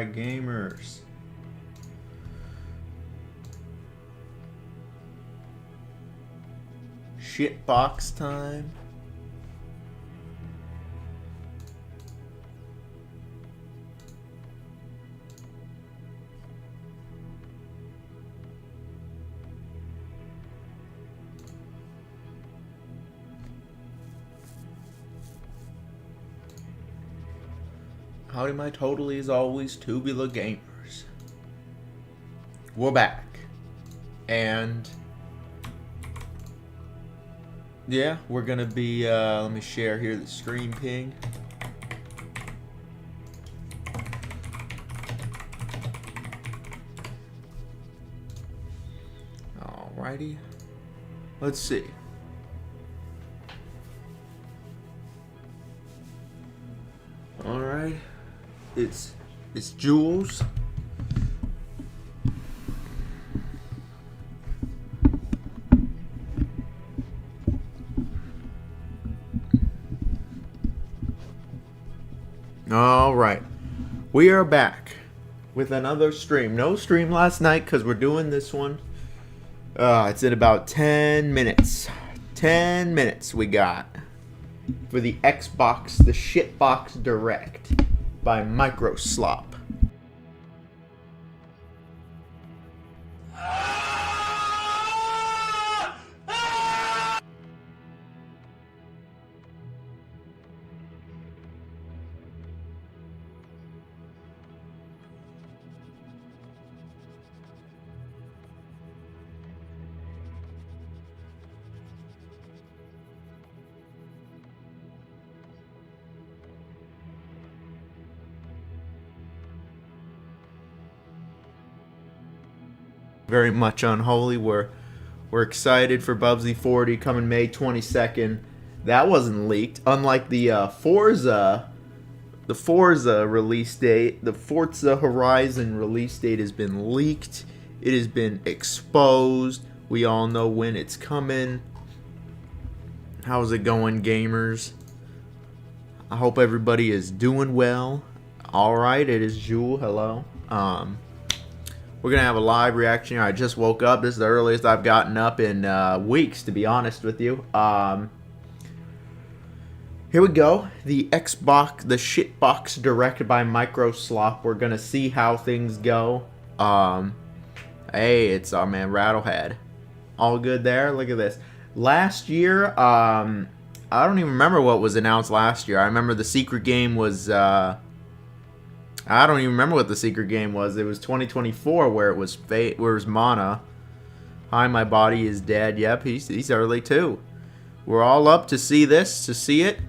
Alright, gamers. Shitbox time. Howdy my totally as always, Tubular Gamers. We're back. And yeah, we're gonna be let me share here the screen ping. Alrighty. Let's see. Alright. It's Jules. Alright. We are back with another stream. No stream last night because we're doing this one. It's in about 10 minutes. 10 minutes we got for the Xbox, the Shitbox Direct by Microslop. Very much unholy. We're excited for Bubsy 40 coming May 22nd. That wasn't leaked, unlike the Forza release date. The Forza Horizon release date has been leaked. It has been exposed. We all know when it's coming. How's it going, gamers? I hope everybody is doing well. All right, it is Jewel. Hello. We're going to have a live reaction here. I just woke up. This is the earliest I've gotten up in weeks, to be honest with you. Here we go. The Xbox, the Shitbox Direct by Microslop. We're going to see how things go. Hey, it's our man Rattlehead. All good there. Look at this. Last year, I don't even remember what was announced last year. I remember the secret game was... I don't even remember what the secret game was. It was 2024 where it was Mana. Hi, my body is dead. Yep, he's early too. We're all up to see this, to see it.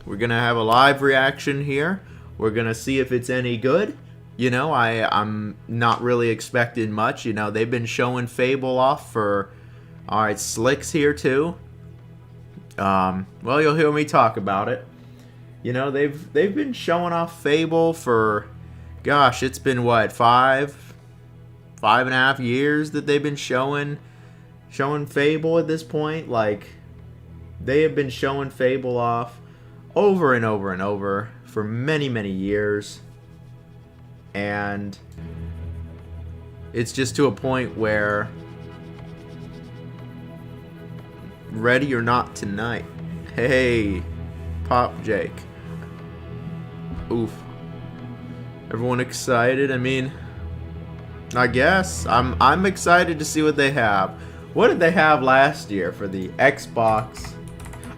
We're going to have a live reaction here. We're going to see if it's any good. You know, I'm not really expecting much. You know, they've been showing Fable off for... Alright, Slick's here too. Well, you'll hear me talk about it. You know, they've been showing off Fable for, gosh, it's been what, five and a half years that they've been showing Fable at this point. Like, they have been showing Fable off over and over and over for many, many years. And it's just to a point where, ready or not tonight. Hey, Pop Jake. Oof. Everyone excited? I mean, I guess I'm excited to see what they have. What did they have last year for the Xbox?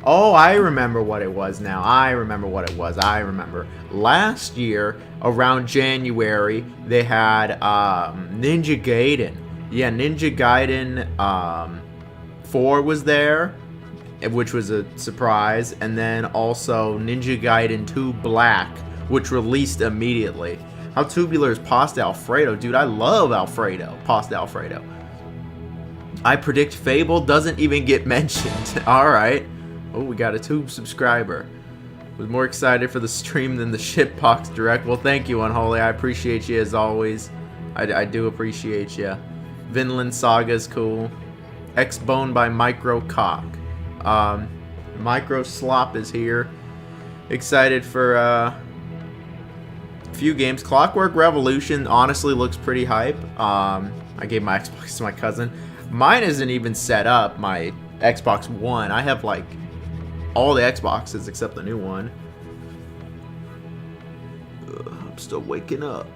Oh, I remember what it was now. I remember what it was. I remember. Last year, around January, they had Ninja Gaiden. Yeah, Ninja Gaiden 4 was there, which was a surprise. And then also Ninja Gaiden 2 Black, which released immediately. How tubular is Pasta Alfredo? Dude, I love Alfredo. Pasta Alfredo. I predict Fable doesn't even get mentioned. Alright. Oh, we got a Tube subscriber. Was more excited for the stream than the Shitbox Direct. Well, thank you, Unholy. I appreciate you as always. I do appreciate you. Vinland Saga is cool. X-Bone by Microcock. Microslop is here. Excited for Few games. Clockwork Revolution honestly looks pretty hype. I gave my Xbox to my cousin. Mine isn't even set up, my Xbox One. I have like all the Xboxes except the new one. I'm still waking up.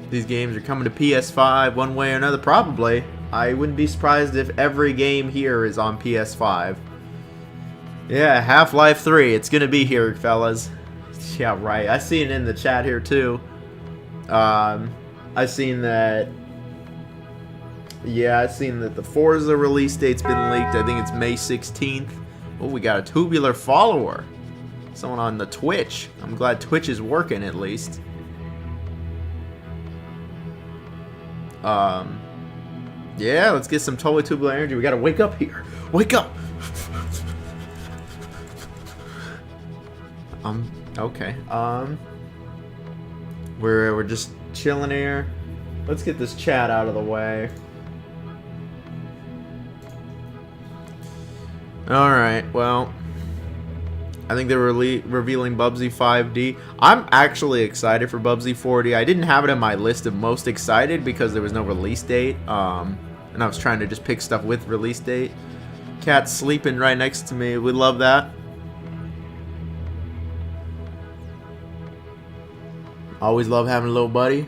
These games are coming to PS5 one way or another, probably. I wouldn't be surprised if every game here is on PS5. Yeah, Half-Life 3, it's gonna be here, fellas. Yeah, right. I see it in the chat here too. I seen that. Yeah, I seen that the Forza release date's been leaked. I think it's May 16th. Oh, we got a Tubular follower. Someone on the Twitch. I'm glad Twitch is working at least. Yeah, let's get some totally tubular energy. We gotta wake up here. Wake up! Okay. We're just chilling here. Let's get this chat out of the way. Alright, well, I think they're revealing Bubsy 5D. I'm actually excited for Bubsy 4D. I didn't have it on my list of most excited because there was no release date. And I was trying to just pick stuff with release date. Cat's sleeping right next to me. We love that. Always love having a little buddy.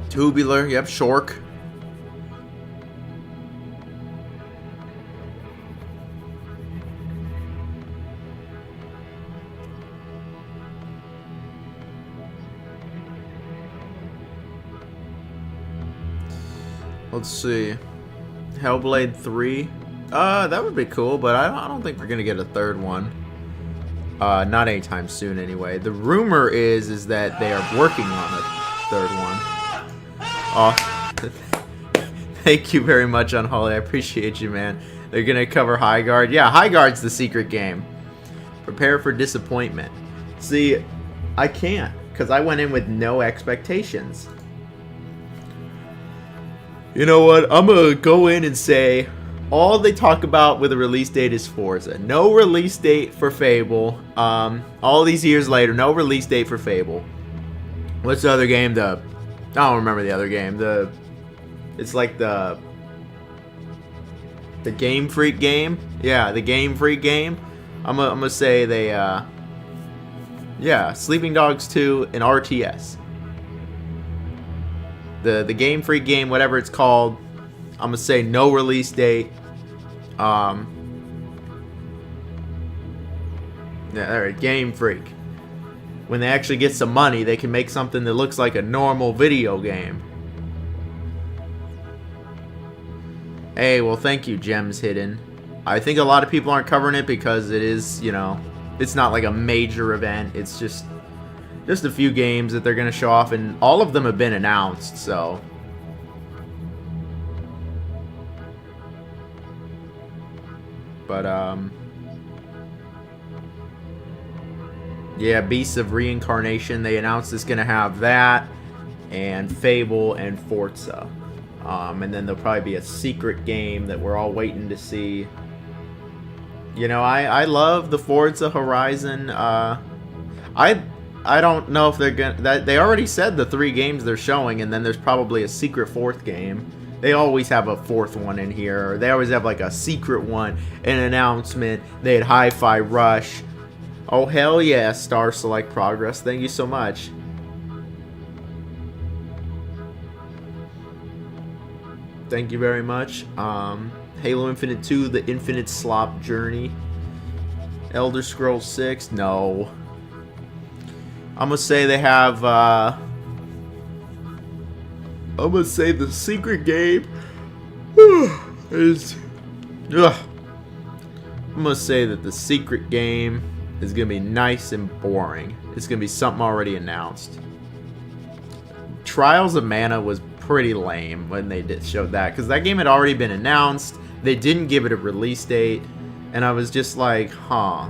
Tubular, yep, Shork. Let's see. Hellblade 3. That would be cool, but I don't think we're gonna get a third one. Not anytime soon anyway. The rumor is that they are working on a third one. Oh, thank you very much, Unholy. I appreciate you, man. They're gonna cover High Guard. Yeah, High Guard's the secret game. Prepare for disappointment. See, I can't, because I went in with no expectations. You know what? I'm gonna go in and say all they talk about with a release date is Forza. No release date for Fable. All these years later, no release date for Fable. What's the other game? I don't remember the other game. It's like the Game Freak game. Yeah, the Game Freak game. I'm gonna say they yeah, Sleeping Dogs 2 and RTS. The Game Freak game, whatever it's called. I'm gonna say no release date. Yeah, alright, Game Freak. When they actually get some money, they can make something that looks like a normal video game. Hey, well, thank you, Gems Hidden. I think a lot of people aren't covering it because it is, you know, it's not like a major event. It's just a few games that they're going to show off, and all of them have been announced, so. But, yeah, Beasts of Reincarnation, they announced it's going to have that, and Fable, and Forza. And then there'll probably be a secret game that we're all waiting to see. You know, I love the Forza Horizon. I don't know if they're gonna. They already said the 3 games they're showing, and then there's probably a secret 4th game. They always have a 4th one in here. Or they always have like a secret one, an announcement. They had Hi-Fi Rush. Oh hell yeah, Star Select Progress. Thank you so much. Thank you very much. Halo Infinite 2, The Infinite Slop Journey. Elder Scrolls 6, no. I'm gonna say they have, I'm gonna say the secret game is, I'm gonna say that the secret game is gonna be nice and boring. It's gonna be something already announced. Trials of Mana was pretty lame when they showed that, because that game had already been announced. They didn't give it a release date, and I was just like, huh.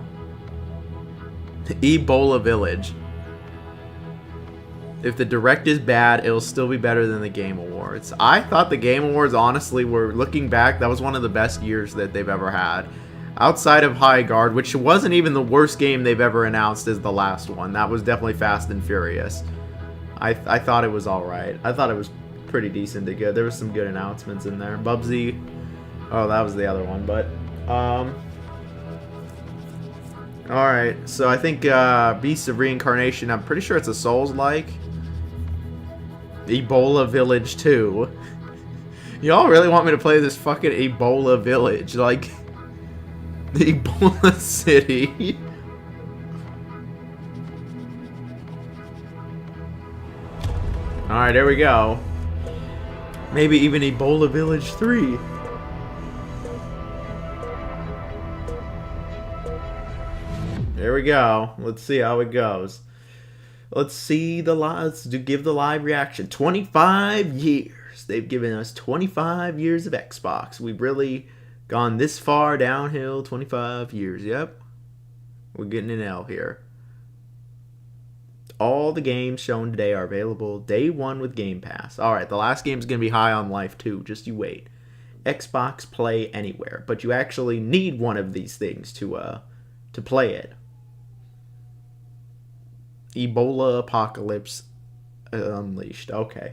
Ebola Village. If the Direct is bad, it'll still be better than the Game Awards. I thought the Game Awards, honestly, were, looking back, that was one of the best years that they've ever had. Outside of High Guard, which wasn't even the worst game they've ever announced as the last one. That was definitely Fast and Furious. I thought it was alright. I thought it was pretty decent to good. There was some good announcements in there. Bubsy. Oh, that was the other one, but... Alright, so I think Beasts of Reincarnation, I'm pretty sure it's a Souls-like. Ebola Village 2. Y'all really want me to play this fucking Ebola Village, like the Ebola City. Alright, there we go. Maybe even Ebola Village 3. There we go. Let's see how it goes. Let's see the let's give the live reaction. 25 years. They've given us 25 years of Xbox. We've really gone this far downhill. 25 years. Yep. We're getting an L here. All the games shown today are available day one with Game Pass. Alright, the last game is going to be High on Life too. Just you wait. Xbox Play Anywhere. But you actually need one of these things to play it. Ebola Apocalypse Unleashed. Okay.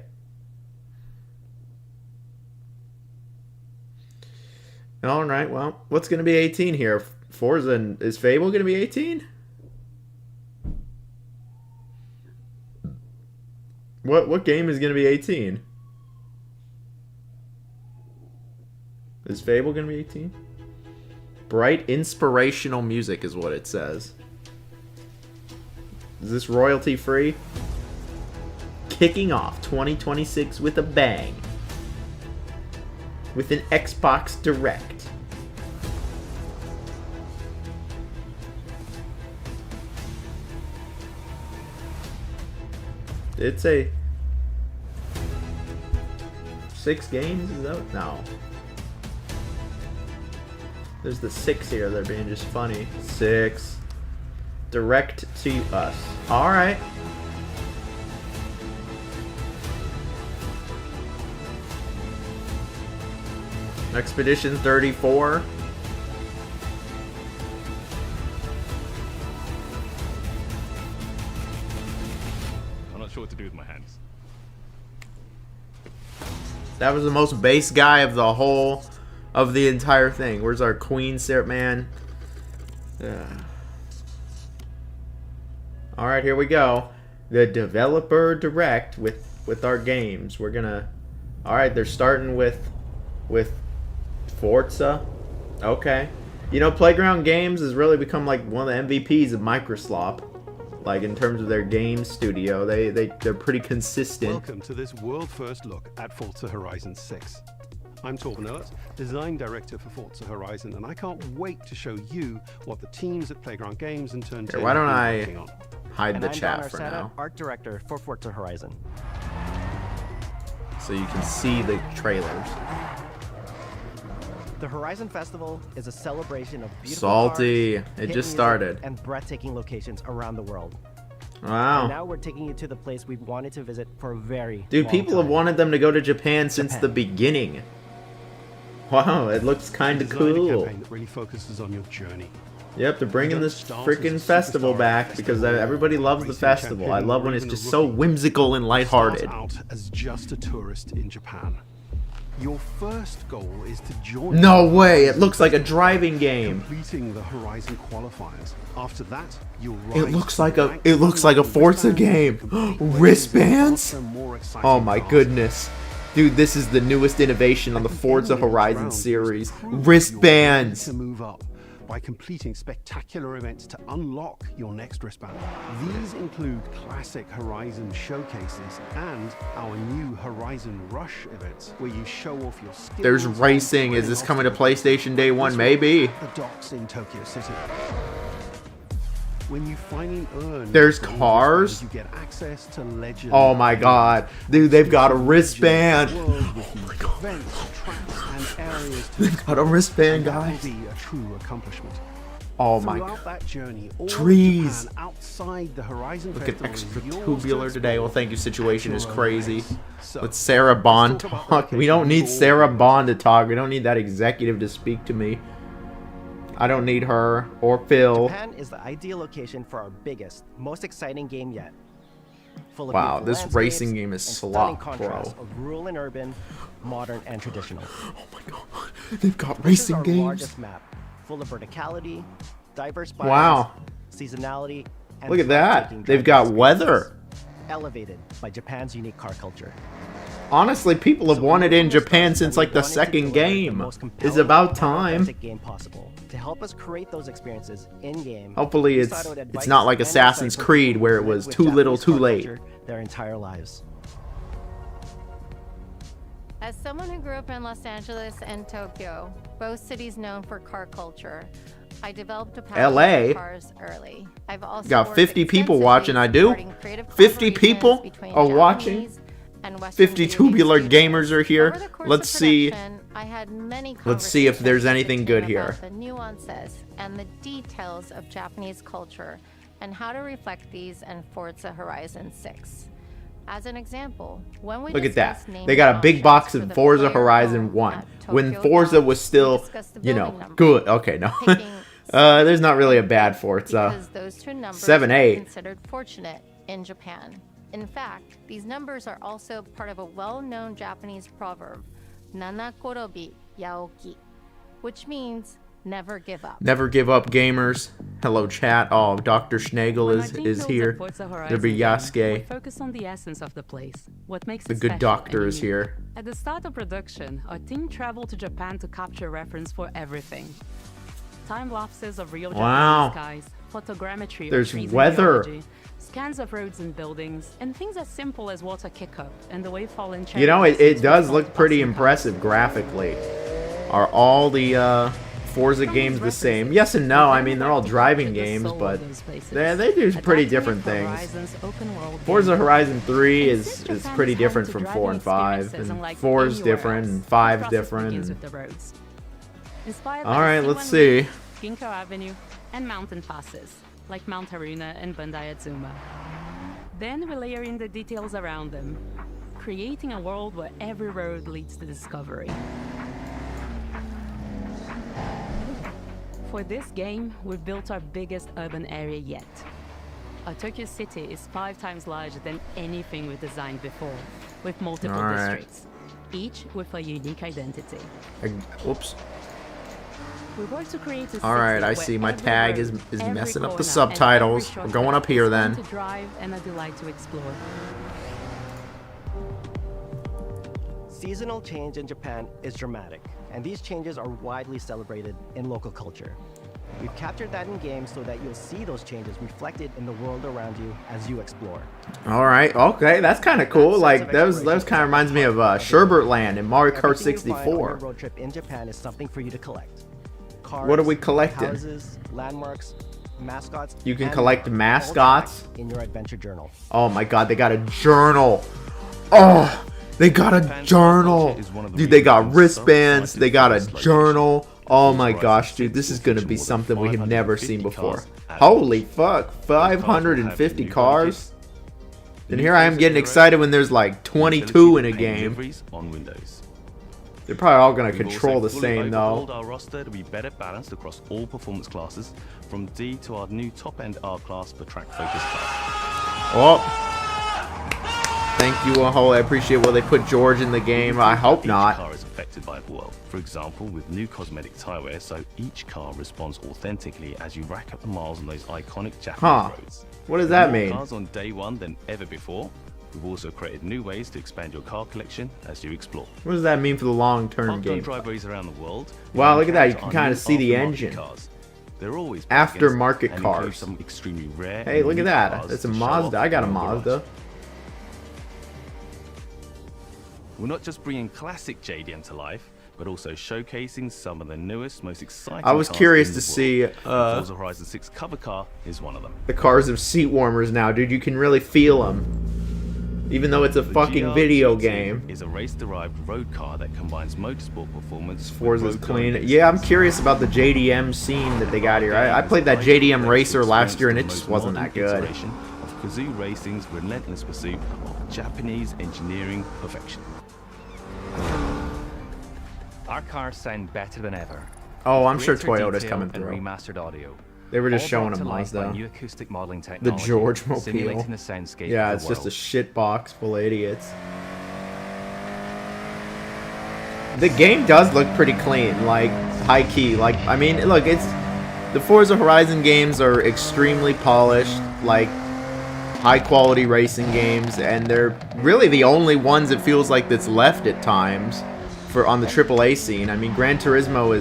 Alright, well, what's going to be 18 here? Forza, is Fable going to be 18? What game is going to be 18? Is Fable going to be 18? Bright inspirational music is what it says. Is this royalty free? Kicking off 2026 with a bang. With an Xbox Direct. It's a 6 games? Is that? No. There's the 6 here. They're being just funny. 6. Direct to us. Alright. Expedition 34. I'm not sure what to do with my hands. That was the most base guy of the whole of the entire thing. Where's our queen, Sarah, man? Alright, here we go. The developer direct with our games. We're gonna... Alright, they're starting with Forza. Okay. You know, Playground Games has really become like one of the MVPs of Microslop. Like, in terms of their game studio. They're pretty consistent. Welcome to this world-first look at Forza Horizon 6. I'm Tubular, design director for Forza Horizon, and I can't wait to show you what the teams at Playground Games and Turn 10 Why don't are I working on. hide the chat for now, art director for Forza Horizon. so you can see the trailers. The Horizon Festival is a celebration of beautiful Salty. cars, It hit just music, started. and breathtaking locations around the world. And Wow. now we're taking you to the place we've wanted to visit for a very Dude, long people have time. wanted them to go to Japan since Japan. the beginning. Wow, it looks kind of Design a cool. campaign that really focuses on your journey. Yep, they're bringing Don't this start freaking as a festival superstar back at because festival, everybody loves the racing festival. I champion, love or when it's even a just so rookie. whimsical and lighthearted. Start out as just a tourist in Japan. Your first goal is to join. No way! It looks like a driving game. Completing the Horizon qualifiers. After that, you'll It rise looks to like the a ranks it looks like a of Forza wristbands game. to complete races Wristbands? and also more exciting Oh my cars. goodness. Dude, this is the newest innovation on the At the Forza end of each Horizon round, series. prove you're ready Wristbands. to move up by completing spectacular events to unlock your next wristband. These include classic Horizon showcases and our new Horizon Rush events, where you show off your skills. There's and racing. Is thrilling this coming to obstacles. PlayStation Day 1? This Maybe. will at the docks in Tokyo City. When you finally earn There's your gold cars? wristbands, you get access to legend. Oh my god. Dude, they've got a wristband. Oh my god. Events, tracks, and areas to They've got a wristband, and that guys. will be a true accomplishment. Oh my Throughout god. that journey, all of Trees. Japan outside the Horizon Look at Festival extra is yours tubular to today. Well, explore thank you. at Situation your is own crazy. pace. So, Let Sarah Bond let's talk about talk. the We don't need location Sarah we've all Bond to talk. We don't need that executive to speak to me. I don't need her or Phil. Japan is the ideal location for our biggest, most exciting game yet. Full of Wow, beautiful this landscapes racing game is and slop, stunning bro. contrasts of rural and urban, modern and traditional. Oh my god. They've got This is racing our games. largest map, full of verticality, diverse biomes, Wow. seasonality, and Look at that. breathtaking They've driving got experiences, weather. elevated by Japan's unique car culture. Honestly, people have So we wanted knew it from in the start Japan that since we like the wanted to second deliver the game. most It's compelling about and time. authentic game possible. To help us create those experiences in game. Hopefully it's not like Assassin's Creed where it was too little too late. Their entire lives. As someone who grew up in Los Angeles and Tokyo, both cities known for car culture, I developed a passion LA? for cars early. I've also Got worked 50 people extensively watching, I do. supporting creative 50 collaborations people between are watching. Japanese and Western 50 video game tubular studios. gamers are here. Over the course Let's of see. production, I had many Let's see if there's conversations with the anything team good about here. The nuances and the details of Japanese culture and how to reflect these in Forza Horizon 6. As an example, when we Look at that. discussed naming They got a big options box for of the Forza player Horizon home 1. at When Tokyo Forza Dome, was we still, discussed the you know, building numbers, good. Okay, no. picking There's not really a 7, bad Forza. because those two numbers 7, are 8. considered fortunate in Japan. In fact, these numbers are also part of a well-known Japanese proverb, Nanakorobi Yaoki, which means never give up. Never give up, gamers. Hello, chat. Oh, Dr. Schnagel When our is team is builds a here. Forza Horizon There'll be game, we Yasuke. focus on the essence of the place, what makes The it good special doctor and is unique. here. At the start of production, our team traveled to Japan to capture reference for everything. Time lapses of real Wow. Japanese skies, photogrammetry There's of trees weather. and geology, scans of roads and buildings, and things as simple as water kick-up and the way fallen cherry You know, it blossoms does respond look to pretty passing impressive cars. graphically. Are all the Forza From games these the same? references, Yes and no. we I mean, they're all can driving capture the games, soul of but those places. they do pretty Adapting different it things. for Horizon's open world Forza game. Horizon 3 And is since Japan pretty is home different to from driving 4 and 5, experiences and unlike 4 is anywhere different, else, and the 5 is process different. begins and- with the roads. Inspired All by right, the let's C1 see. Loop, Ginkgo Avenue, and mountain passes, like Mount Haruna and Bandai Atsuma. Then we layer in the details around them, creating a world where every road leads to discovery. For this game, we've built our biggest urban area yet. Our Tokyo city is 5 times larger than anything we've designed before, with multiple All right. districts, each with a unique identity. Oops. We work to create a All right, city I where see. My every tag road, is every messing up the corner, and subtitles. every We're going shortcut up here is fun then. to drive and a delight to explore. Seasonal change in Japan is dramatic, and these changes are widely celebrated in local culture. We've captured that in games so that you'll see those changes reflected in the world around you as you explore. All right, okay, that's kind of cool. That sense Like of those exploration kind of is reminds me of the Sherbert Land and Mario Kart Everything you find on your 64. road trip in Japan is something for you to collect. Cars, What are we collecting? Houses, landmarks, mascots. You can and collect all mascots? tracked in your adventure journal. Oh my God, they got a journal. Oh, they got a journal. Dude, they got wristbands. They got a journal. Oh my gosh, dude, this is gonna be something we have never seen before. Holy fuck, 550 cars? And here I am getting excited when there's like 22 in a game. On Windows. They're probably all gonna We've control the also fully same overhauled though. our roster to be better balanced across all performance classes, from D to our new top-end R class for track-focused cars. Oh. Thank you, Aho. I appreciate well they put George in the game. I hope Each not. car is affected by the world. For example, with new cosmetic tire wear, so each car responds authentically as you rack up the miles on those iconic Japanese Huh. roads. What does With that more mean? cars on day one than ever before. We've also created new ways to expand your car collection as you explore. What does that mean for the long-term Parked on game? driveways around the world. Wow, look at that. You encounter can our kinda new see the aftermarket engine. Cars. They're always Aftermarket bargains and include cars. Some extremely rare Hey, and look at unique that. cars That's a to show Mazda. off I got a in your garage. Mazda. We're not just bringing classic JDM to life, but also showcasing some of the newest, most exciting I was cars curious in to the see world. Forza Horizon 6 cover car is one of them. the cars of seat warmers now, dude. You can really feel them. Even though it's a The fucking video GR2 game. is a race-derived road car that combines motorsport performance with Forza's road clean. going Yeah, I'm distance. curious about the JDM scene that they got here. I played that JDM Racer last year and it just wasn't that good. Iteration of Kazoo Racing's relentless pursuit of Japanese engineering perfection. Our cars sound better than ever. Oh, I'm sure Greater Toyota's detail coming and through. remastered audio. They were just All showing brought them to life by Mazda. new acoustic modeling The technology, George simulating Mobile. the soundscape Yeah, of it's the just a world. shit box full of idiots. The game does look pretty clean, like high key. Like, I mean, look, it's the Forza Horizon games are extremely polished, like high quality racing games, and they're really the only ones it feels like that's left at times for on the AAA scene. I mean, Gran Turismo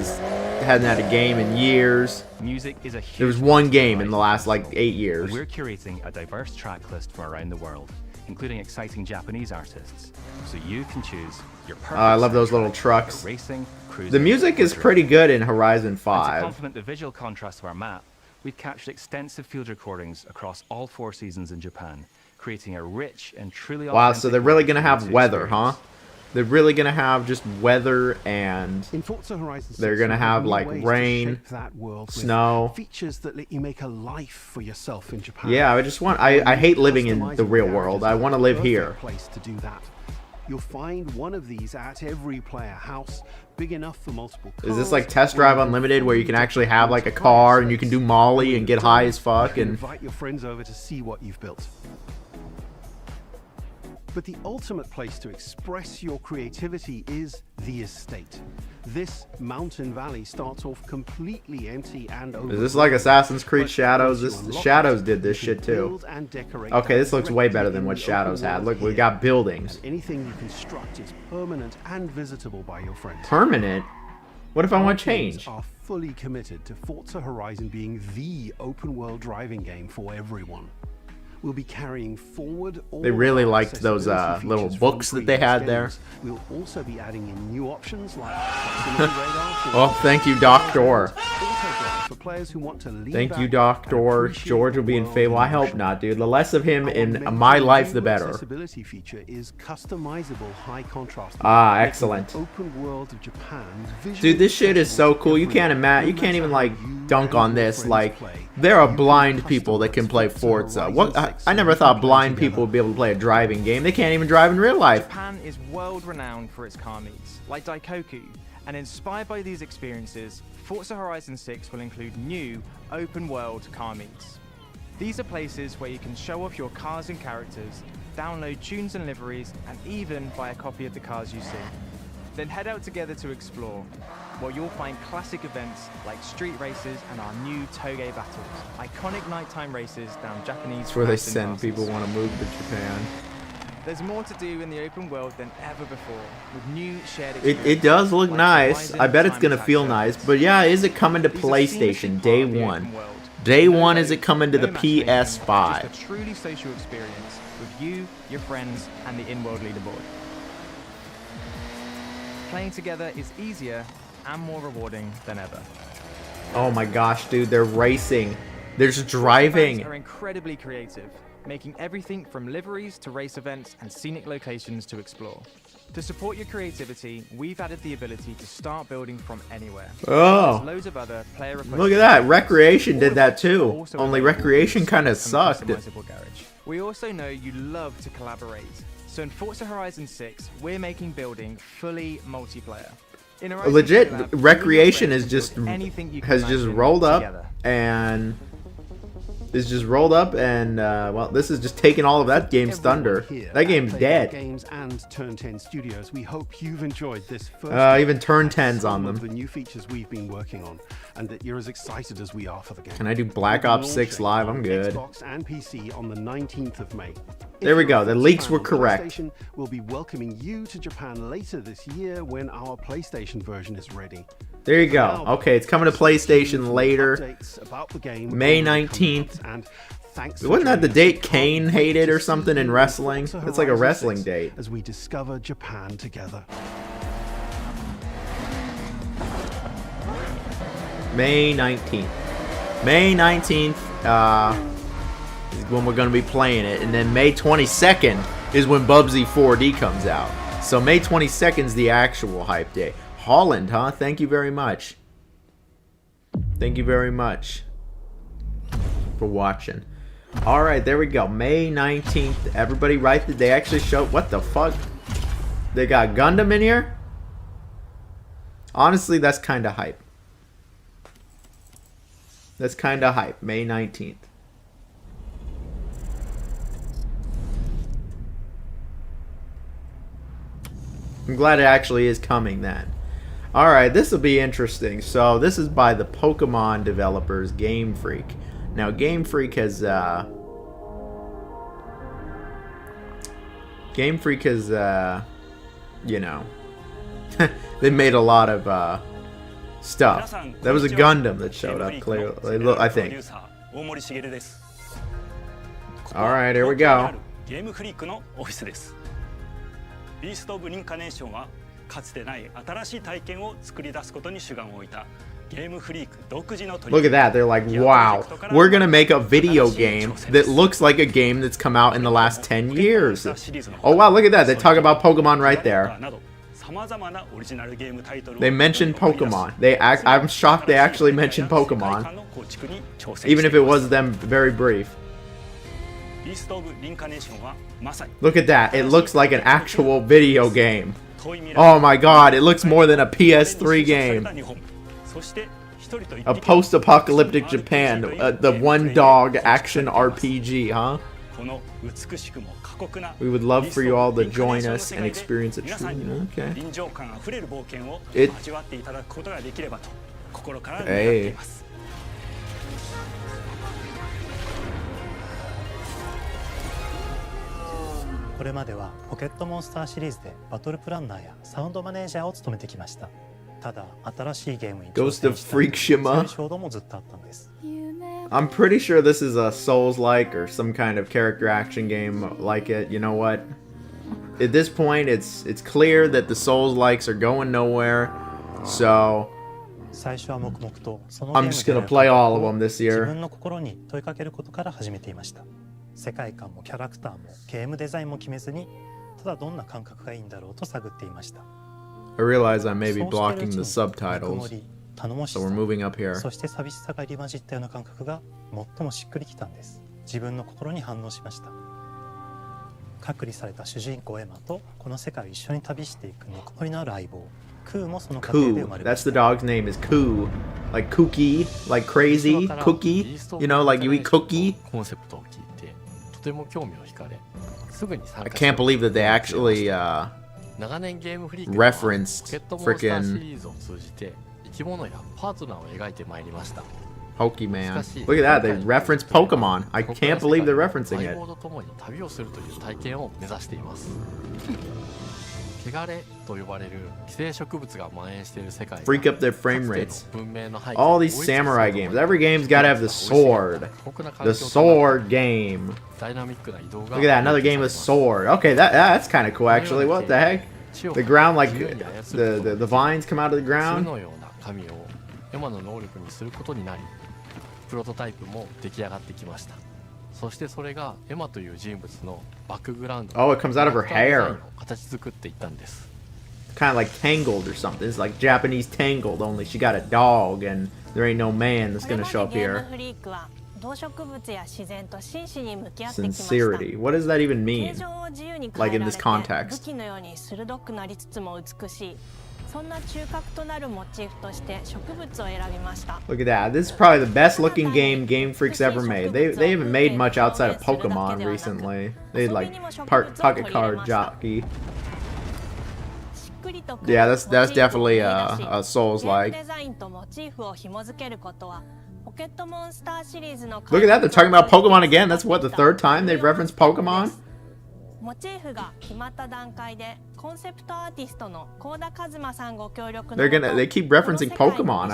hadn't had a game in years. Music is a huge There was part one of game the in the Horizon last like festival, 8 and years. We're curating a diverse track list from around the world, including exciting Japanese artists, so you can choose your perfect I love those soundtrack little for trucks. racing, cruising, The music or is drifting. pretty good in Horizon And to 5. complement the visual contrast of our map, we've captured extensive field recordings across all 4 seasons in Japan, creating a rich and truly Wow, authentic so they're really gonna life for have you to weather, huh? experience. They're really gonna have just weather and In Forza Horizon 6, They're gonna you'll have, new like, ways to rain, shape that world with snow. features that let you make a life for yourself in Japan. yeah, I just want. I hate living in the real world. I want to live Perfect here. place to do that. You'll find one of these at every player house, big enough for multiple cars. Is this like Test Drive Unlimited, where you can actually have like a car and you can do Molly and get high as fuck? And invite your friends over to see what you've built. But the ultimate place to express your creativity is the estate. This mountain valley starts off completely empty and is this like Assassin's Creed But Shadows? once you This unlock Shadows it, did this you can shit too. build and decorate Okay, this looks way better directly than what in the Shadows open had. world Look, we here. got buildings. And anything you construct is permanent and visitable by your friends. Permanent? What if I want Our teams change? are fully committed to Forza Horizon being the open world driving game for everyone. We'll be carrying forward all They really our liked those, accessibility little features books from that they previous had there. games. We'll also be adding in new options like proximity radar for Oh, thank you, Doctor. autodrive for players who want to lean Thank you, back and Doctor. appreciate George will be in world Fable. I hope emotion. not, dude. The less of him Our in major my life, the new better. Accessibility feature is customizable high contrast. Ah, making the excellent. Open world of Japan Dude, this shit is so accessible to cool. You can't everyone, imagine. You no can't even matter like how you dunk and on your this. friends Like, play. there are You can blind people that can play customize Forza. Horizon What? I 6 never so you thought can play blind together. people would be able to play a driving game. They can't even drive in real life. Japan is world-renowned for its car meets, like Daikoku, and inspired by these experiences, Forza Horizon 6 will include new open-world car meets. These are places where you can show off your cars and characters, download tunes and liveries, and even buy a copy of the cars you see. Then head out together to explore, where you'll find classic events like street races and our new Toge battles, iconic nighttime races down Japanese That's where they mountain send passes. people who want to move to Japan. There's more to do in the open world than ever before, with new shared It does look like nice. Horizon I bet it's Time gonna Attack feel Circuits. nice. But yeah, is it coming to These are seamlessly PlayStation part day of the one? open world. Day No one is load, it coming to no the matchmaking, PS5? Just a truly social experience with you, your friends, and the in-world leaderboard. Playing together is easier and more rewarding than ever. Oh my gosh, dude, they're racing. They're just Fans driving. are incredibly creative, making everything from liveries to race events and scenic locations to explore. To support your creativity, we've added the ability to start building from anywhere. Oh. There's loads of other player Look at that. Recreation all did of that which are too. also Only available Recreation in kind of some sucked. customizable garage. We also know you love to collaborate, so in Forza Horizon 6, we're making building fully multiplayer. In Horizon Legit, Skylab, you and your Recreation friends is can just build anything you can has just imagine rolled up together. and is just rolled up and well, this is just taking all of that game's Everyone thunder. here That at game's Playground dead. Games and Turn 10 Studios. We hope you've enjoyed this first Even look Turn at 10's on some of them. the new features we've been working on, and that you're as excited as we are for the game. Can I do Black We'll be Ops 6 launching live? on I'm good. Xbox and PC on the 19th of May. There we If you're go. a The Forza leaks fan were on correct. PlayStation, we'll be welcoming you to Japan later this year when our PlayStation version is ready. There you go. Now, Okay, it's coming to stay tuned PlayStation for later. updates about the game May over the coming 19th. months, and thanks for Wasn't that the joining us. date We Kane can't wait hated to or see something in you wrestling? Forza It's like a Horizon wrestling 6 date. as we discover Japan together. May 19th. May 19th is when we're going to be playing it. And then May 22nd is when Bubsy 4D comes out. So May 22nd is the actual hype day. Holland, huh? Thank you very much. Thank you very much for watching. Alright, there we go. May 19th. Everybody write they actually showed. What the fuck? They got Gundam in here? Honestly, that's kind of hype. That's kind of hype. May 19th. I'm glad it actually is coming then. Alright, this will be interesting. So, this is by the Pokemon developers, Game Freak. Now, Game Freak has, you know, they made a lot of, stuff. That was a Gundam that showed up, clearly, I think. Alright, here we go. ビースト・オブ・リンカネーションはかつてない新しい体験を作り出すことに主眼を置いたゲームフリーク独自の取り Look at that, they're like, wow, we're gonna make a video game that looks like a game that's come out in the last 10 years. Oh wow, look at that, they talk about Pokemon right there. They mentioned Pokemon. I'm shocked they actually mentioned Pokemon. Even if it was them very brief. Look at that, it looks like an actual video game. Oh my god, it looks more than a PS3 game. A post-apocalyptic Japan, the one-dog action RPG, huh? We would love for you all to join us and experience it truly. Okay. Hey. これまではポケットモンスターシリーズでバトルプランナーやサウンドマネージャーを務めてきました。ただ新しいゲームに挑戦したい強い衝動もずっとあったんです。I'm pretty sure this is a Souls-like or some kind of character action game like it. You know what? At this point, it's clear that the Souls-likes are going nowhere. So I'm just gonna play all of them this year. 自分の心に問いかけることから始めていました。世界観もキャラクターもゲームデザインも決めずに、ただどんな感覚がいいんだろうと探っていました。I realize I may be blocking the subtitles, so we're moving up here. そして寂しさが入り混じったような感覚が最もしっくりきたんです。自分の心に反応しました。隔離された主人公エマとこの世界を一緒に旅していくぬくもりのある相棒。Koo, that's the dog's name is Koo. Like cookie, like crazy, cookie. You know, like you eat cookie. I can't believe that they actually referenced frickin' Pokemon. Look at that, they referenced Pokemon. I can't believe they're referencing it. Freak up their frame rates. All these samurai games. Every game's gotta have the sword. The sword game. Look at that, another game with sword. Okay, that's kind of cool actually. What the heck? The ground, like the vines come out of the ground. Oh, it comes out of her hair. Kind of like Tangled or something. It's like Japanese Tangled, only she got a dog and there ain't no man that's gonna show up here. Sincerity. What does that even mean? Like in this context. Look at that. This is probably the best looking game Game Freak's ever made. They haven't made much outside of Pokemon recently. They like Pocket Card Jockey. Yeah, that's definitely a Souls-like. Look at that, they're talking about Pokemon again. That's what, the third time they've referenced Pokemon? They keep referencing Pokemon.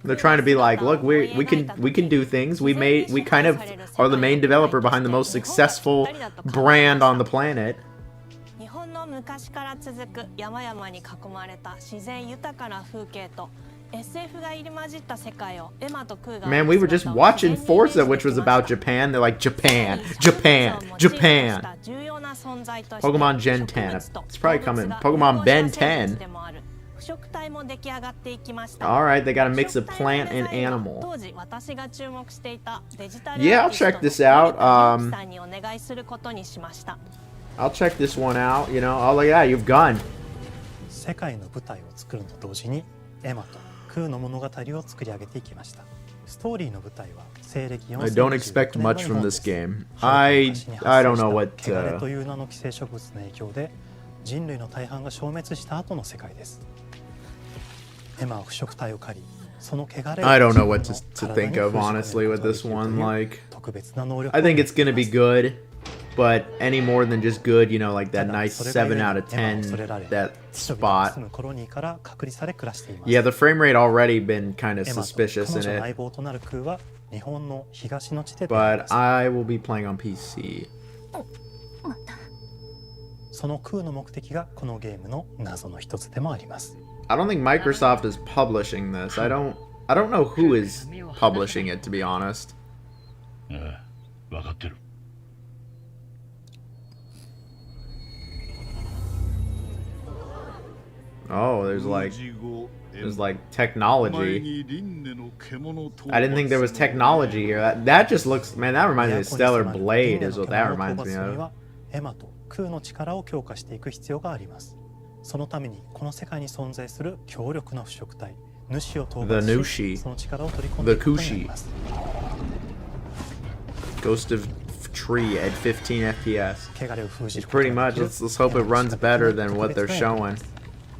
They're trying to be like, look, we can do things. We kind of are the main developer behind the most successful brand on the planet. Man, we were just watching Forza, which was about Japan. They're like, Japan, Japan, Japan. Pokemon Gen 10. It's probably coming. Pokemon Ben 10. Alright, they got a mix of plant and animal. Yeah, I'll check this out. I'll check this one out, you know. Oh, look at that, you've gone. 世界の舞台を作ると同時にエマとクーの物語を作り上げていきました。ストーリーの舞台は西暦 I don't expect much from this game. I don't know what 汚れという名の寄生植物の影響で人類の大半が消滅した後の世界です。エマは腐食体を狩り、その汚れを I don't know what to think of honestly with this one. Like, I think it's gonna be good, but any more than just good, you know, like that nice 7 out of 10, that spot. Yeah, the frame rate already been kind of suspicious in it. But I will be playing on PC. そのクーの目的がこのゲームの謎の一つでもあります。I don't think Microsoft is publishing this. I don't know who is publishing it, to be honest. Oh, there's like technology. I didn't think there was technology here. That just looks, man, that reminds me of Stellar Blade is what that reminds me of. エマとクーの力を強化していく必要があります。そのためにこの世界に存在する強力な腐食体、主を討伐し、その力を取り込んでいくことになります。Ghost of Tree at 15 FPS. It's pretty much. Let's hope it runs better than what they're showing.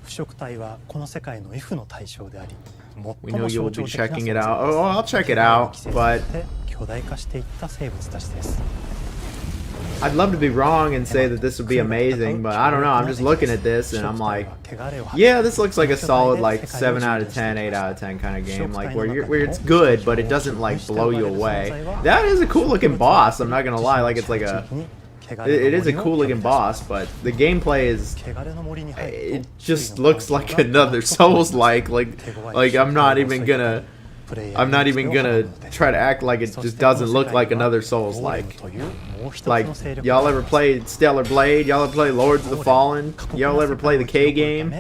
腐食体はこの世界の if の対象であり、 We know you will be checking it out. Oh, I'll check it out, but 巨大化していった生物たちです。 I'd love to be wrong and say that this would be amazing, but I don't know. I'm just looking at this and I'm like, yeah, this looks like a solid like 7 out of 10, 8 out of 10 kind of game, like where it's good, but it doesn't like blow you away. That is a cool looking boss. I'm not gonna lie, like it's like it is a cool looking boss, but the gameplay is, it just looks like another Souls-like. Like I'm not even gonna try to act like it just doesn't look like another Souls-like. Like, y'all ever played Stellar Blade? Y'all ever play Lords of the Fallen? Y'all ever play the K game?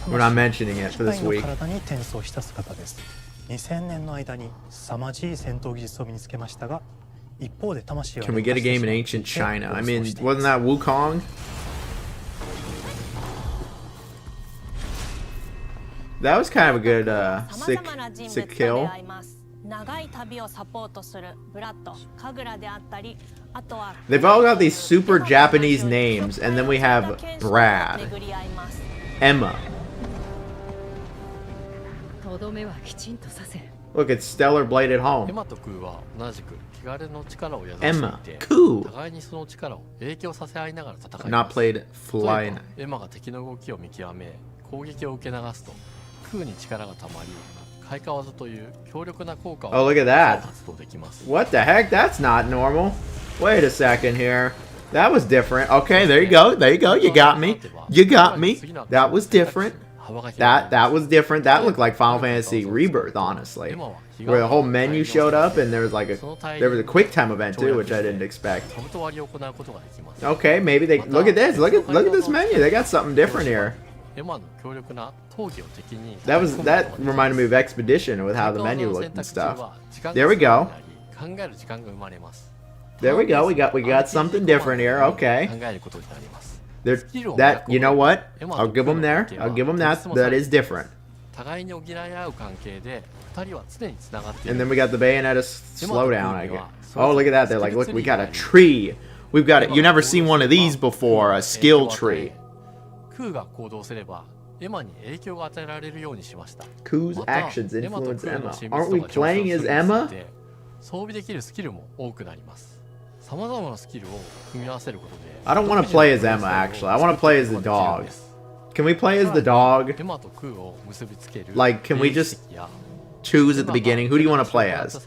We're not mentioning it for this week. 2000年の間に凄まじい戦闘技術を身につけましたが、一方で魂を Can we get a game in ancient China? I mean, wasn't that Wukong? That was kind of a good, sick kill. They've all got these super Japanese names, and then we have Brad, Emma. Look, it's Stellar Blade at home. Emma, Ku. Not played flying. Oh, look at that. What the heck? That's not normal. Wait a second here. That was different. Okay, there you go. There you go. You got me. You got me. That was different. That was different. That looked like Final Fantasy Rebirth, honestly. Where the whole menu showed up and there was like a quick time event too, which I didn't expect. Okay, maybe they look at this. Look at this menu. They got something different here. That reminded me of Expedition with how the menu looked and stuff. There we go. There we go. We got something different here. Okay. That, you know what? I'll give them there. I'll give them that. That is different. And then we got the Bayonetta slowdown, I guess. Oh, look at that. They're like, look, we got a tree. We've got it. You never seen one of these before, a skill tree. Ku's actions influence Emma. Aren't we playing as Emma? I don't want to play as Emma, actually. I want to play as the dog. Can we play as the dog? Like, can we just choose at the beginning? Who do you want to play as?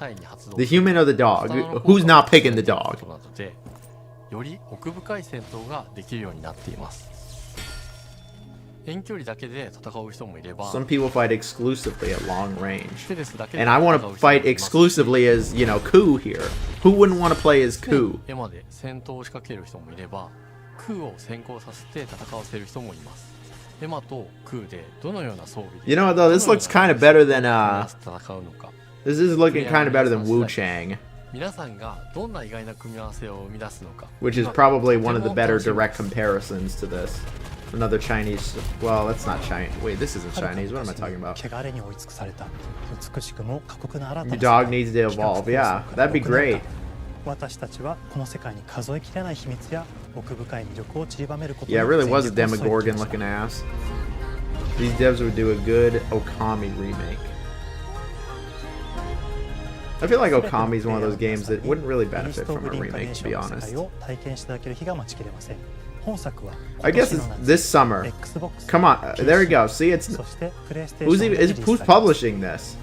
The human or the dog? Who's not picking the dog? 遠距離だけで戦う人もいれば Some people fight exclusively at long range. ステルスだけで And I want 戦 to う人もい fight ます exclusively as, you know, Ku here. Who wouldn't want to play as 常に Ku? エマで戦闘を仕掛ける人もいれば空を先行させて戦わせる人もいますエマと空でどのような装備で You know what though, this looks kind of better than 戦うのか this is looking kind of better than Wu Chang, 皆さんがどんな意外な組み合わせを生み出すのか which is probably one of the better direct comparisons to this. Another Chinese, well, that's not Chinese. Wait, this isn't Chinese. What am I talking about? 汚れに追い尽くされた美しくも過酷な新た Your な dog 世界 needs to evolve. Yeah, that'd be great. 私たちはこの世界に数えきれない秘密や奥深い魅力を散りばめることに Yeah, it really was a 全力を注いでき Demogorgon ました looking ass. These devs would do a good Okami remake. I feel like Okami is one of those games that wouldn't really benefit from a remake, to be honest. I guess it's this summer. Come on, there we go. See, it's who's publishing this?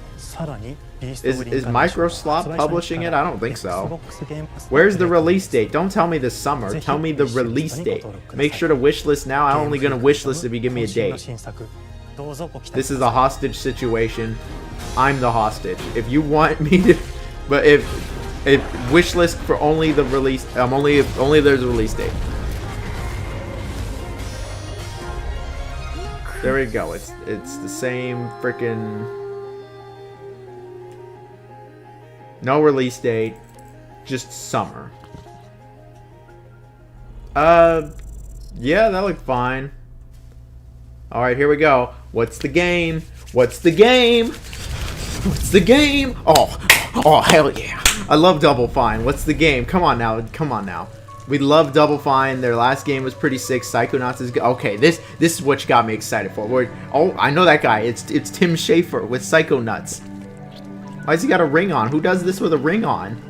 Is Microslop publishing it? I don't think so. Where's the release date? Don't tell me this summer. Tell me the release date. Make sure to wishlist now. I'm only gonna wishlist if you give me a date. This is a hostage situation. I'm the hostage. If you want me to, but if wishlist for only the release, only if there's a release date. There we go. It's the same freaking. No release date, just summer. Yeah, that looked fine. All right, here we go. What's the game? What's the game? What's the game? Oh, hell yeah! I love Double Fine. What's the game? Come on now, come on now. We love Double Fine. Their last game was pretty sick. Psychonauts is good. Okay, this is what you got me excited for. Oh, I know that guy. It's Tim Schafer with Psychonauts. Why's he got a ring on? Who does this with a ring on?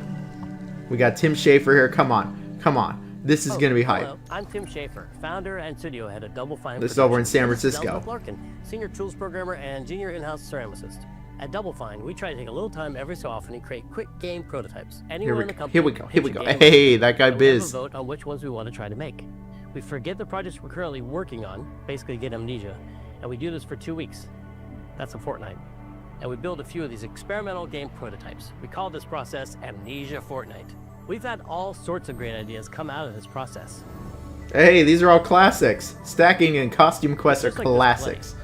We got Tim Schafer here. Come on, come on. This is gonna be hype. Hello, I'm Tim Schafer, founder and studio head of Double Fine. This is over in San Francisco. Larkin, senior tools programmer and junior in-house ceramicist. At Double Fine, we try to take a little time every so often and create quick game prototypes. Anywhere in the company. Here we go. Hey, that guy Biz. We have a vote on which ones we want to try to make. We forget the projects we're currently working on, basically get amnesia, and we do this for 2 weeks. That's a fortnight. And we build a few of these experimental game prototypes. We call this process Amnesia Fortnight. We've had all sorts of great ideas come out of this process. Hey, these are all classics. Stacking and Costume Quest are classics.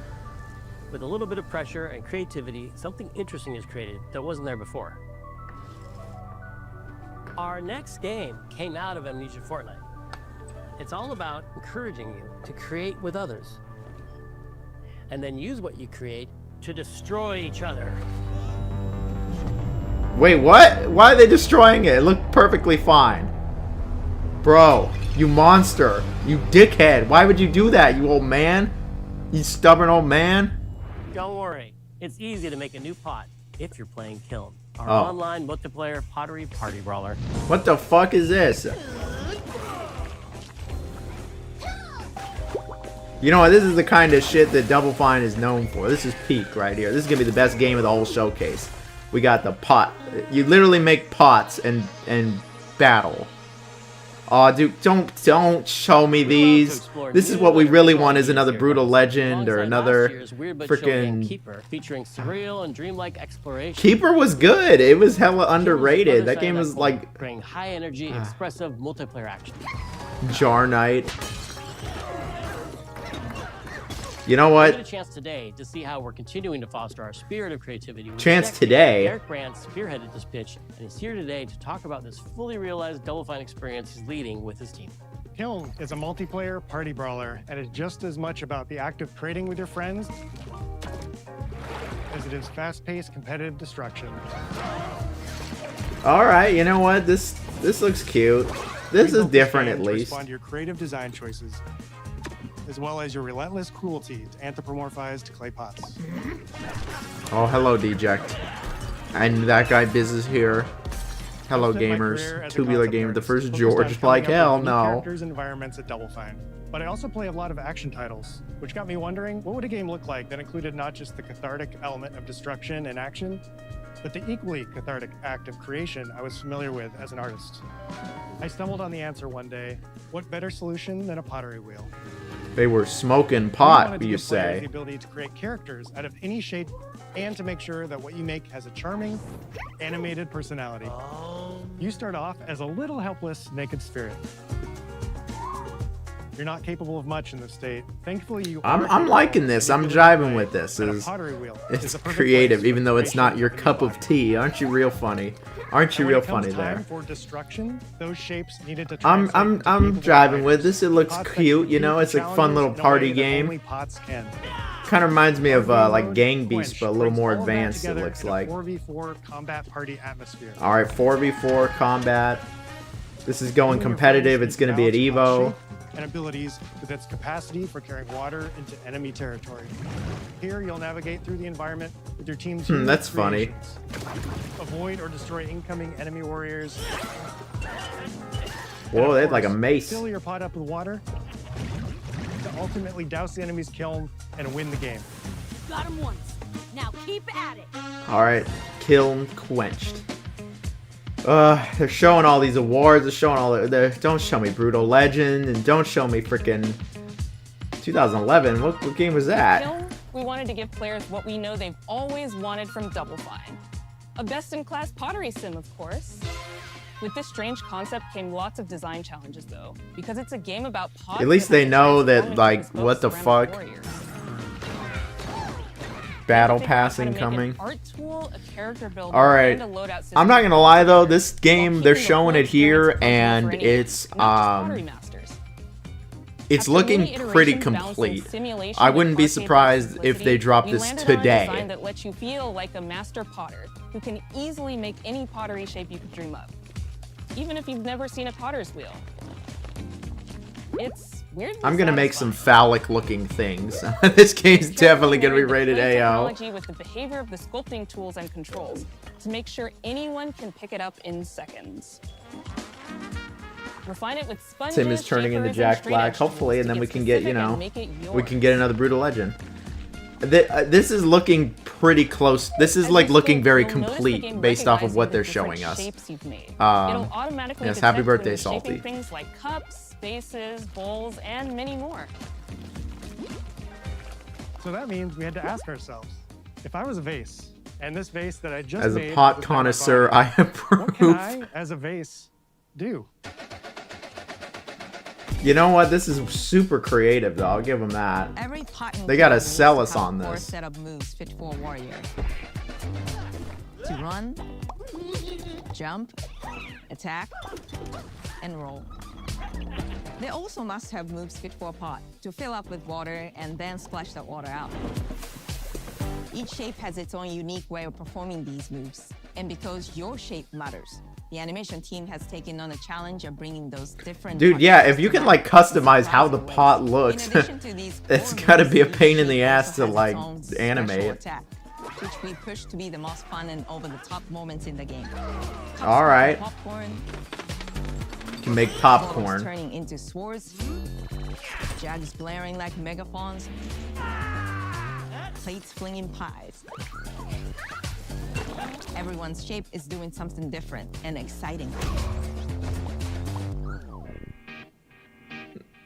With a little bit of pressure and creativity, something interesting is created that wasn't there before. Our next game came out of Amnesia Fortnight. It's all about encouraging you to create with others, and then use what you create to destroy each other. Wait, what? Why are they destroying it? It looked perfectly fine. Bro, you monster. You dickhead. Why would you do that, you old man? You stubborn old man? Don't worry. It's easy to make a new pot if you're playing Kiln, our Oh. online multiplayer pottery party brawler. What the fuck is this? You know what? This is the kind of shit that Double Fine is known for. This is peak right here. This is gonna be the best game of the whole showcase. We got the pot. You literally make pots and battle. Aw, dude, don't show me these. This is what we really want, is another Brutal Legend or another freaking Keeper, featuring surreal and dreamlike exploration. Keeper was good. It was hella underrated. That game was like bring high energy, expressive multiplayer action. Jar Knight. You know what? We get a chance today to see how we're continuing to foster our spirit of creativity. Chance today? Eric Brandt spearheaded this pitch and is here today to talk about this fully realized Double Fine experience he's leading with his team. Kiln is a multiplayer party brawler and is just as much about the act of trading with your friends as it is fast-paced competitive destruction. All right, you know what? This looks cute. This is different at least. Respond to your creative design choices, as well as your relentless cruelty to anthropomorphized clay pots. Oh, hello, Deject. And that guy Biz is here. Hello, gamers. Tubular Game, the first George. Like, hell no. Characters and environments at Double Fine. But I also play a lot of action titles, which got me wondering, what would a game look like that included not just the cathartic element of destruction and action, but the equally cathartic act of creation I was familiar with as an artist? I stumbled on the answer one day: what better solution than a pottery wheel? They were smoking We pot, wanted to you give players say. the ability to create characters out of any shape and to make sure that what you make has a charming, animated personality. You start off as a little helpless, naked spirit. You're not capable of much in this state. Thankfully, you are I'm liking this. I'm jiving with this. and a pottery wheel It's is a perfect creative, place even though for it's not your creation cup of of tea. Aren't you real funny? Aren't you And when real it comes funny time there? for destruction, those shapes needed to I'm translate into capable jiving with fighters. this. It looks Pots that cute, you can know. beat It's a fun little challenges in a party way that game. only pots can. Kind of reminds me of Arcade like mode, Gang Quench Beast, but a little brings more all of that advanced. It together looks in a like. 4v4 combat party atmosphere. All right, 4v4 combat. This is going You and your competitive. friends It's going to be at need to balance Evo. your shape and abilities with its capacity for carrying water into enemy territory. Here, you'll navigate through the environment with your team's unique That's funny. creations. Avoid or destroy incoming enemy warriors. Whoa, And they of had like a course, mace. Fill your pot up with water to ultimately douse the enemy's kiln and win the game. Got him once. Now keep at it. All right, kiln quenched. They're showing all these awards. They're showing all the. Don't show me Brutal Legend, and don't show me freaking 2011. What game was that? Kiln, we wanted to give players what we know they've always wanted from Double Fine. A best-in-class pottery sim, of course. With this strange concept came lots of design challenges, though, because it's a game about pots. At least they know that, like, what the fuck. Battle pass incoming. Alright. I'm not gonna lie though, this game, they're showing it here, and it's looking pretty complete. I wouldn't be surprised if they dropped this today. That lets you feel like a master potter who can easily make any pottery shape you could dream of, even if you've never seen a potter's wheel. It's weirdly I'm gonna make satisfying. some phallic looking things. This game's definitely gonna be rated AO. Technology with the behavior of the sculpting tools and controls to make sure anyone can pick it up in seconds. Refine it with sponges, Tim is turning into shapers, and Jack straight Black, edge hopefully, and tools then to we get can get, you specific and know, make it we yours. can get another Brutal Legend. This is looking pretty close. This is like looking very complete based off of what they're showing us. It'll automatically Yes, happy detect when birthday, you're shaping Salty. things like cups, vases, bowls, and many more. So that means we had to ask ourselves, if I was a vase, and this vase that I just As made a pot was by my connoisseur, body, I what can approve. I, as a vase, do? You know what? This is super creative, though. I'll give them that. Every pot in They gotta Kiln sell needs us to have on 4 this. set of moves fit for a warrior. To run, jump, attack, and roll. They also must have moves fit for a pot to fill up with water and then splash that water out. Each shape has its own unique way of performing these moves. And because your shape matters, the animation team has taken on the challenge of bringing those different Dude, pot yeah, shapes if you to can life like customize how the pot In looks, addition to these it's core gotta moves, be a each pain in the shape ass also to has its like own special animate it. attack, which we push to be the most fun and over-the-top moments in the game. Cups All right. Popcorn, You can make bullets popcorn. turning into swords, jugs blaring like megaphones, plates flinging pies. Everyone's shape is doing something different and exciting.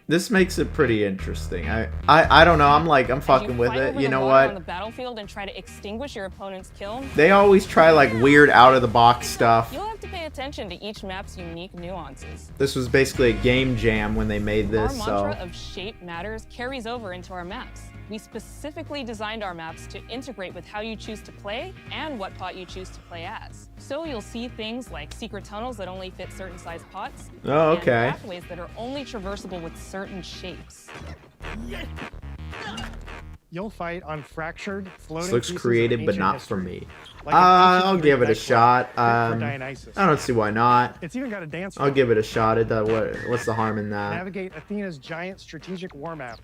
This makes it pretty interesting. I don't know. I'm fucking with Fight it. over You the know water on the what? battlefield and try to extinguish your opponent's kiln. They always try like weird out of the box stuff. You'll have to pay attention to each map's unique nuances. This was basically a game jam when they made Our this, mantra so of shape matters carries over into our maps. We specifically designed our maps to integrate with how you choose to play and what pot you choose to play as. So you'll see things like secret tunnels that only fit certain size pots. Oh, And okay. pathways that are only traversable with certain shapes. You'll fight on fractured, floating this looks pieces of creative, but ancient not history, for me. like an ancient I'll Greek give it a deck shot. fit for Dionysus. I don't see why not. It's even got a dance I'll floor. give it a shot. What's the harm in that? Navigate Athena's giant strategic war map.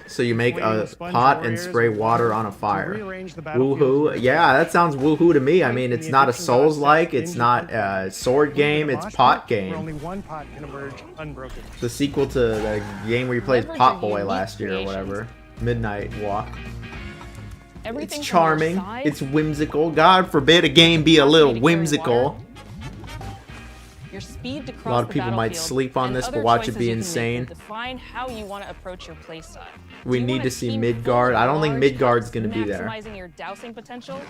So you make Flaming a sponge pot and warriors spray with water water on a to fire. rearrange the battlefield Woohoo! to Yeah, that sounds woohoo to me. I Fight mean, in it's the not a Egyptian Souls-like. goddess It's not a sword game. It's Mosh pot pit, game. Where only one pot can emerge unbroken. The sequel to the game where you played Leverage Pot your Boy unique last year or creations. whatever. Midnight Walk. Everything It's from your charming. size, It's whimsical. God forbid a game be a little whimsical. your speed to A cross lot of the people might battlefield, sleep on and this, but other watch it choices be you can make insane. will define how you want to approach your playstyle. We Do you need want to a see team Midgard. full of I don't think large Midgard's cuts gonna be there. maximizing your dousing potential?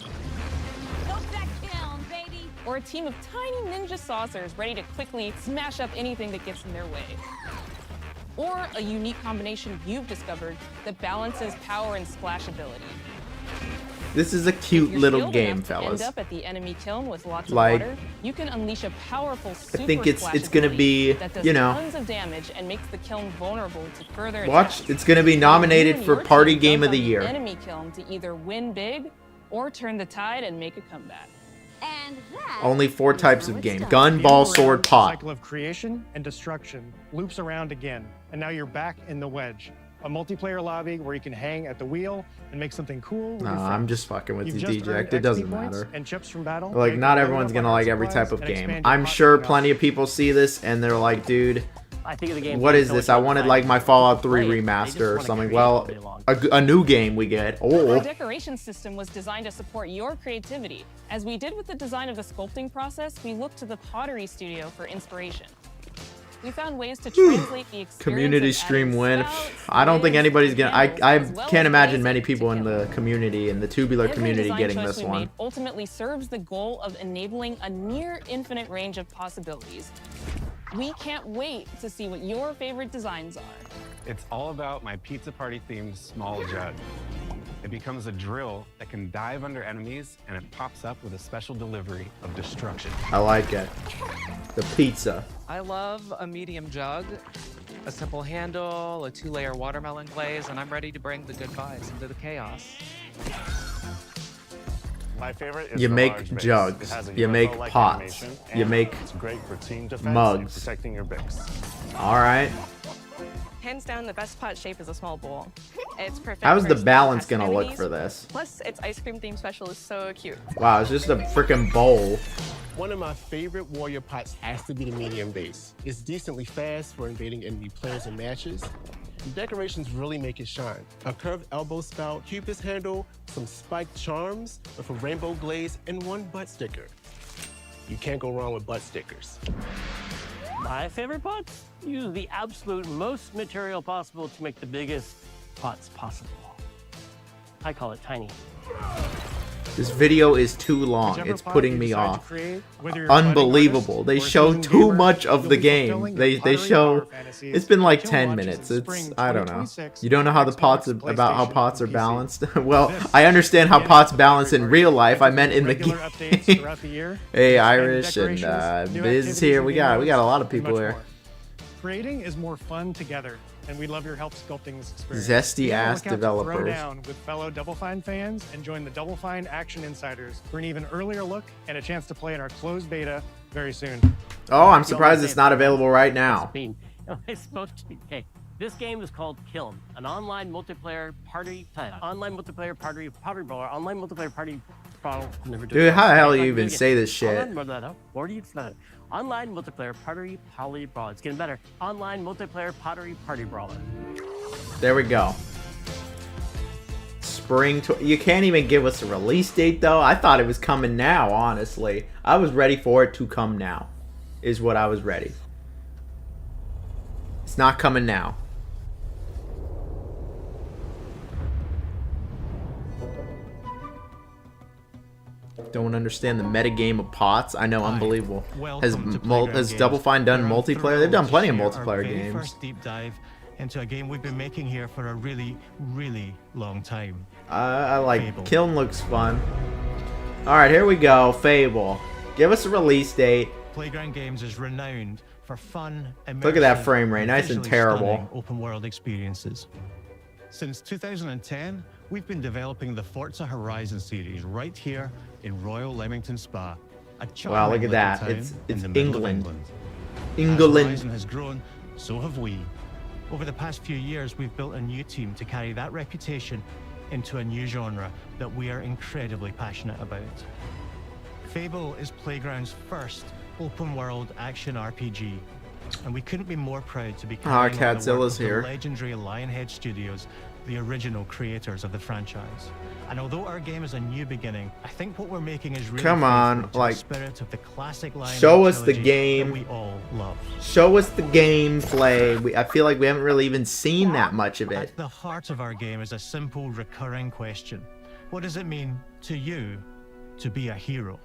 Soak that kiln, baby! Or a team of tiny ninja saucers ready to quickly smash up anything that gets in their way? Or a unique combination you've discovered that balances power and splashability? This is a If cute you're little skilled game, enough to fellas. End up at the enemy kiln with lots Like, of water, you can unleash a powerful super I think it's gonna be, that does you know, tons of damage and makes the kiln vulnerable to further watch. attacks. It's gonna be You nominated and for your Party team Game jump of the on Year. Enemy kiln to either win big or turn the tide and make a comeback. And that Only 4 types of game: The gun, ball, end-around sword, pot. cycle of creation and destruction loops around again, and now you're back in the wedge, a multiplayer lobby where you can hang at the wheel and make something cool with your Nah, friends. I'm just fucking with You've you, just earned Deject. It doesn't XP points matter. and chips from battle. Like, You not can everyone's load up gonna on like art every supplies type of and game. expand your I'm pot sure enough. plenty of people see this and they're like, dude, I think of the game. what is this? I wanted like my Fallout 3 Play it. They just remaster or wanna something. create Well, all day long. a new game we get. Our Oh, decoration system was designed to support your creativity. As we did with the design of the sculpting process, we looked to the pottery studio for inspiration. We found ways to translate the experience community of stream adding win. spouts, I don't think lids, anybody's gonna. I handles, as well can't as imagine glazing many people in the community, in the tubular Every community, design getting choice this we one. made ultimately serves the goal of enabling a near infinite range of possibilities. We can't wait to see what your favorite designs are. It's all about my pizza party themed small jug. It becomes a drill that can dive under enemies, and it pops up with a special delivery of destruction. I like it. The pizza. I love a medium jug, a simple handle, a 2-layer watermelon glaze, and I'm ready to bring the good vibes into the chaos. My favorite is You the make large base. jugs. It has a You make UFO-like pots. animation, You and make it's great for team defense mugs. and protecting your base. All right. Hands down, the best pot shape is a small bowl. It's perfect. How's for the small balance custom gonna look enemies. for this? Plus, its ice cream theme special is so cute. Wow, it's just a freaking bowl. One of my favorite warrior pots has to be the medium base. It's decently fast for invading enemy players and matches. The decorations really make it shine. A curved elbow spout, cupid's handle, some spiked charms with a rainbow glaze, and one butt sticker. You can't go wrong with butt stickers. My favorite pots use the absolute most material possible to make the biggest pots possible. I call it tiny. This video is too long. Whichever It's pot putting you me decide to off. create, whether you're a budding Unbelievable. artist They or a show seasoned too gamer, much of you'll the be game. fulfilling They your pottery show. power fantasies It's been like with 10 launches minutes. in It's spring I don't know. 2026 You don't know how the Xbox, pots about how PlayStation, pots are and PC. balanced. Well, This I understand how and pots balance in real life. I meant in the regular game. updates throughout the year, Hey, expanded Irish and decorations, new Biz activities here. and We game got a modes, lot of and people much here. more. Creating is more fun together, and we'd love your help sculpting this experience. Zesty Be on the ass lookout to developers. Throw down with fellow Double Fine fans and join the Double Fine Action Insiders for an even earlier look and a chance to play in our closed beta very soon. Oh, I'm surprised it's not available right now. It's supposed to be. Okay, this game is called Kiln, an online multiplayer party brawler, online multiplayer party brawler. Dude, how the hell do you even say this shit? Online multiplayer party brawler. It's getting better. Online multiplayer party brawler. There we go. Spring. You can't even give us a release date though. I thought it was coming now. Honestly, I was ready for it to come now. Is what I was ready. It's not coming now. Don't understand the metagame of pots. I know, unbelievable. Has Double Fine done multiplayer? They've done plenty of multiplayer games. First deep dive into a game we've been making here for a really, really long time. I like Fable. Kiln looks fun. All right, here we go. Fable. Give us a release date. Playground Games is renowned for fun, Look at that immersive, frame rate, nice and visually terrible. stunning open-world experiences. Since 2010, we've been developing the Forza Horizon series right here in Royal Leamington Spa. A Wow, charming look at little that. town It's in the middle of England. As England. Horizon has grown, so have we. Over the past few years, we've built a new team to carry that reputation into a new genre that we are incredibly passionate about. Fable is Playground's first open-world action RPG, and we couldn't be more proud to be carrying on the work Catzilla's of the here. legendary Lionhead Studios, the original creators of the franchise. And although our game is a new beginning, I think what we're making is really Come on, faithful to like, the spirit of the classic line show of us the trilogy game. that we all love. Show us the gameplay. I feel like we haven't really even seen that much of it. At the heart of our game is a simple recurring question. What does it mean to you to be a hero?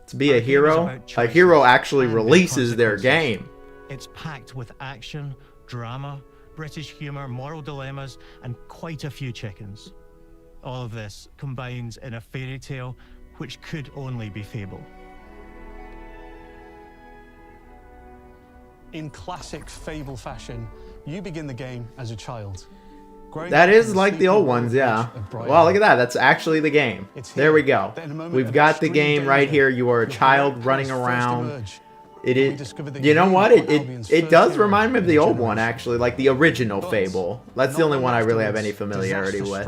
To be a hero? A hero actually releases their game. It's packed with action, drama, British humor, moral dilemmas, and quite a few chickens. All of this combines in a fairy tale which could only be Fable. In classic Fable fashion, you begin the game as a child. That is like the old ones, yeah. Wow, look at that. That's actually the game. There we go. We've got the game right here. You are a child running around. It is. You know what? It does remind me of the old one, actually, like the original Fable. That's the only one I really have any familiarity with.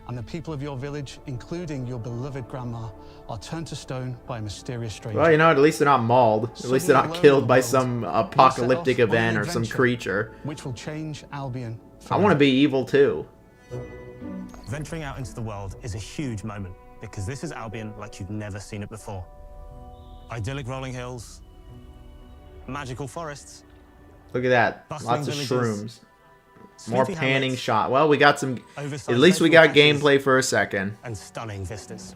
And the people of your village, including your beloved grandma, are turned to stone by a mysterious stranger. Well, you know, at least they're not mauled. At least they're not killed by some apocalyptic event or some creature. Which will change Albion. I want to be evil too. Venturing out into the world is a huge moment because this is Albion like you've never seen it before. Idyllic rolling hills, magical forests. Look at that. Lots of shrooms. More Sleepy panning hamlets, shot. Well, we got some. oversized At least we central got patches, gameplay for a second. and stunning vistas.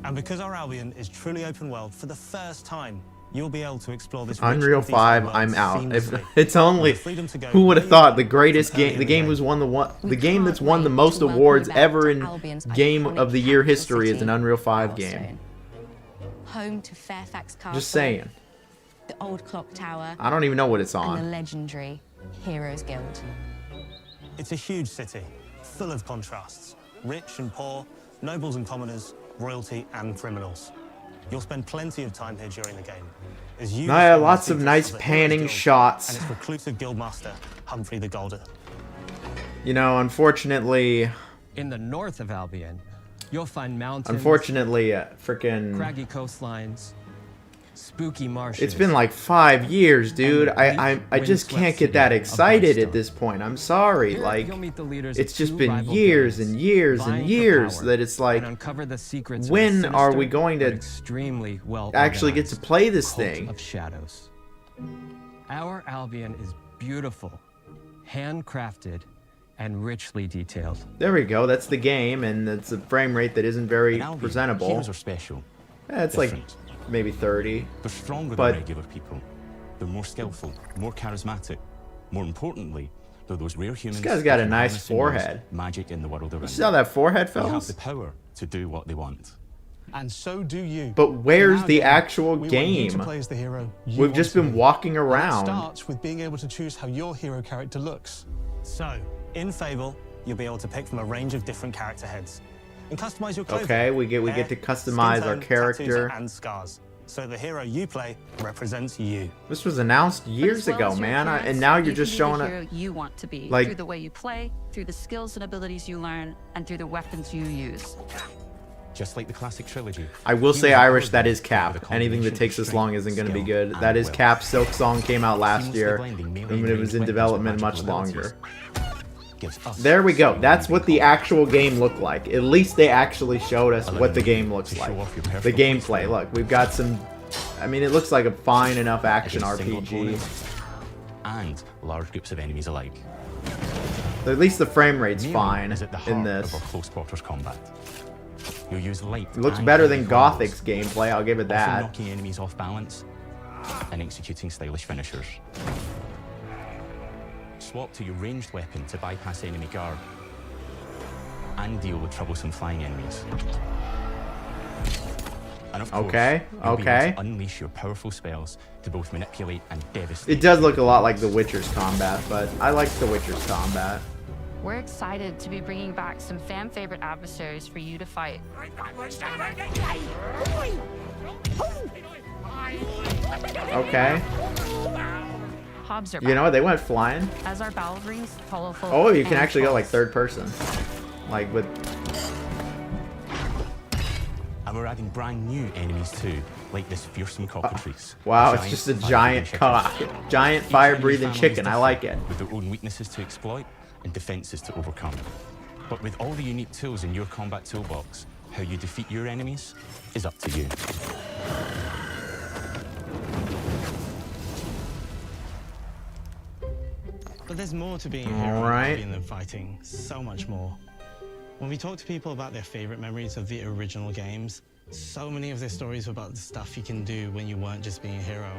And because our Albion is truly open world, for the first time, you'll be able to explore this rich Unreal and feasting 5, world I'm out. If seamlessly. it's only, With the freedom to go who would have way thought the greatest game, early the in game the who's won the game that's won the most awards ever in Game of the Year history is an Unreal 5 game. Home to Fairfax Castle. Just saying. The old clock tower. I don't even know what it's And the on. legendary Heroes Guild. It's a huge city, full of contrasts. Rich and poor, nobles and commoners, royalty and criminals. You'll spend plenty of time here during the game. As you Yeah, discover lots the of secrets nice the Heroes panning Guild shots. And its reclusive guildmaster, Humphrey the Golden. You know, unfortunately, In the north of Albion, you'll find mountains, frickin' craggy coastlines, spooky marshes. it's been like 5 years, dude. I just can't get that excited at this point. I'm sorry. Here, Like, you'll meet the leaders it's of just two been rival years gangs, and years and vying for years power that it's like, and uncover the secrets of a when are we sinister going but to extremely well actually get to organized play this cult thing? of shadows. Our Albion is beautiful, handcrafted, and richly detailed. There we go. That's the game, and it's a frame rate that isn't very In Albion, presentable. heroes are special. Yeah, it's like Different. maybe 30. They're stronger But- than regular people. They're more skillful, more charismatic. More importantly, they're those rare humans. guy's got that a can nice harness and use forehead. Magic in the world around. You see how that forehead, They have fellas? the power to do what they want. And so do you. But where's In our the game, actual we want you to game? play as the hero you We've want just to been be. walking And around. It starts with being able to choose how your hero character looks. So, in Fable, you'll be able to pick from a range of different character heads and customize your clothing. Okay, we get hair, to skin customize our tone, character. tattoos, and scars. So the hero you play represents you. This was announced years ago, man, and now you're just showing the it. hero you want to be like- through the way you play, through the skills and abilities you learn, and through the weapons you use. Just like the classic trilogy. I will say, Heroes are Irish, that ordered is with a Cap. Anything that combination takes of this long strength, isn't going to be skill, good. and That is will. Cap. Silk Song came out last Seamlessly year, blending melee and it was ranged in weapons with development much magical longer. Gives us There we go. That's what the actual game looked like. At least they actually showed us what the game looks like. The gameplay. Look, we've got some. I mean, it looks like a fine enough action against single RPG. opponents and large groups of enemies alike. At least the frame rate's Nearly fine is at the in heart this. of our close quarters combat. You'll use light. It looks and better heavy than combos, Gothic's gameplay, I'll give it often that. knocking enemies off balance and executing stylish finishers. Swap to your ranged weapon to bypass enemy guard and deal with troublesome flying enemies. And of course, Okay, you'll be able okay. to unleash your powerful spells to both manipulate and devastate. It does look a lot like The Witcher's combat, but I like The Witcher's combat. We're excited to be bringing back some fan favorite adversaries for you to fight. Okay. Hobbs are You know what? They went flying. As our battle rings, colorful. Oh, you can and actually go like close. third person. Like with. And we're adding brand new enemies too, like this fearsome cockatrice. Wow, it's just a giant cock. Giant fire breathing chicken. I like it. With their own weaknesses to exploit and defenses to overcome. But with all the unique tools in your combat toolbox, how you defeat your enemies is up to you. But there's more to being a hero in Albion than fighting. So much more. When we talk to people about their favorite memories of the original games, so many of their stories were about the stuff you can do when you weren't just being a hero.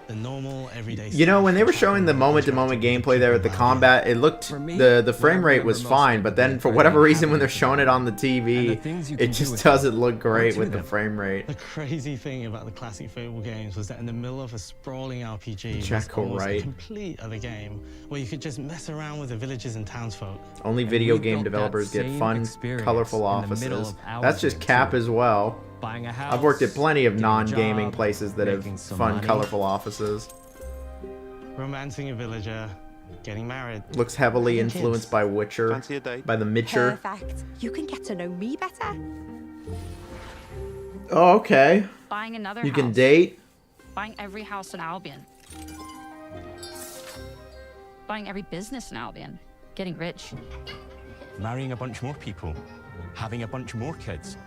The normal, everyday You know, when they were showing the moment-to-moment gameplay there with the combat, it looked, the frame rate was fine, but then for whatever reason when they're showing it on the TV, it just doesn't look great with the frame rate. The crazy thing about the classic Fable games was that in the middle of a sprawling RPG was almost a complete other game, where you could just mess around with the villages and townsfolk. Only video game developers get fun, colorful offices. That's just Cap as well. I've worked at plenty of non-gaming places that have fun, colorful offices. Romancing a villager, getting married. Looks heavily influenced by Witcher, by the Mitcher. Perfect. You can get to know me better. Oh, okay. Buying another You house. can date. Buying every house in Albion. Buying every business in Albion. Getting rich. Marrying a bunch more people. Having a bunch more kids.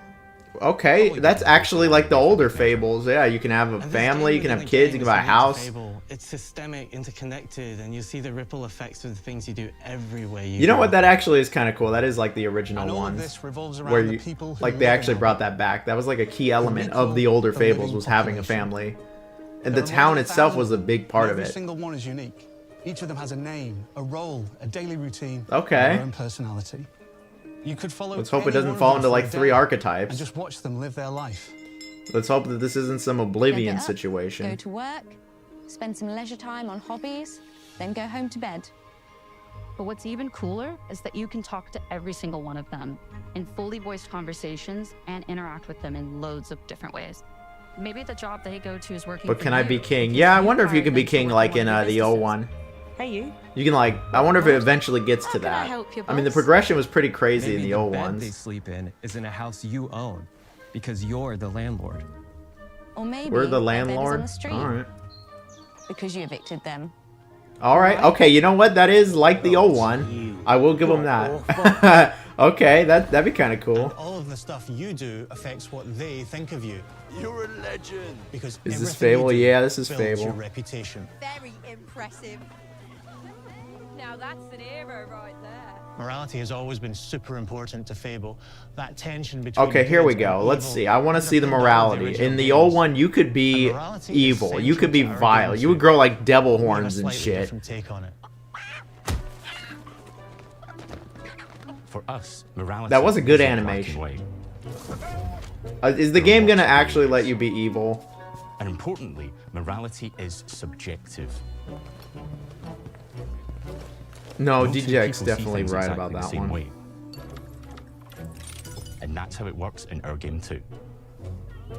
Okay, that's actually like the older Fables. Yeah, you can have a family, you can have kids, you can buy a house. It's systemic, interconnected, and you see the ripple effects of the things you do everywhere You know what? That actually is kind of cool. That is like the original ones, where you, like they actually brought that back. That was like a key element of the older Fables, was having a family, and the town itself was a big part of Every it. single one is unique. Each of them has a name, a role, a daily routine, Okay. and their own personality. You could follow. Let's hope it any doesn't one of fall them into for like a 3 day archetypes. And just watch them live their life. Let's hope that this isn't some Oblivion Go situation. to work, spend some leisure time on hobbies, then go home to bed. But what's even cooler is that you can talk to every single one of them in fully voiced conversations and interact with them in loads of different ways. Maybe the job they go to is working But for can I you be king? because Yeah, I you wonder if you hired can be them to king work like on in one of your the old businesses. one. Hey, you. You can like, I wonder if it eventually gets to How can I that. help you, I mean, the boss? progression was pretty crazy in Maybe the old bed ones. they sleep in is in a house you own because you're the landlord. Or maybe We're the their bed is on landlord. the street All right. because you evicted them. All right. Okay. You know what? That is like the old one. I will give them that. Okay. That'd be kind of cool. All of the stuff you do affects what they think of you. You're a legend. Because Is this everything you Fable? do Yeah, this is builds Fable. your reputation. Very impressive. Now that's an hero right there. Morality has always been super important to Fable. That tension between Okay, here we good and go. Let's evil see. I want to see the morality. In the old one, you could be evil. You could be vile. You would grow like devil horns and shit. Take on it. For us, morality That was a good isn't black animation. and white. Is the game gonna actually let you be evil? And importantly, morality is subjective. No, two DJ's people see definitely things right exactly about the that same one. way. And that's how it works in our game too.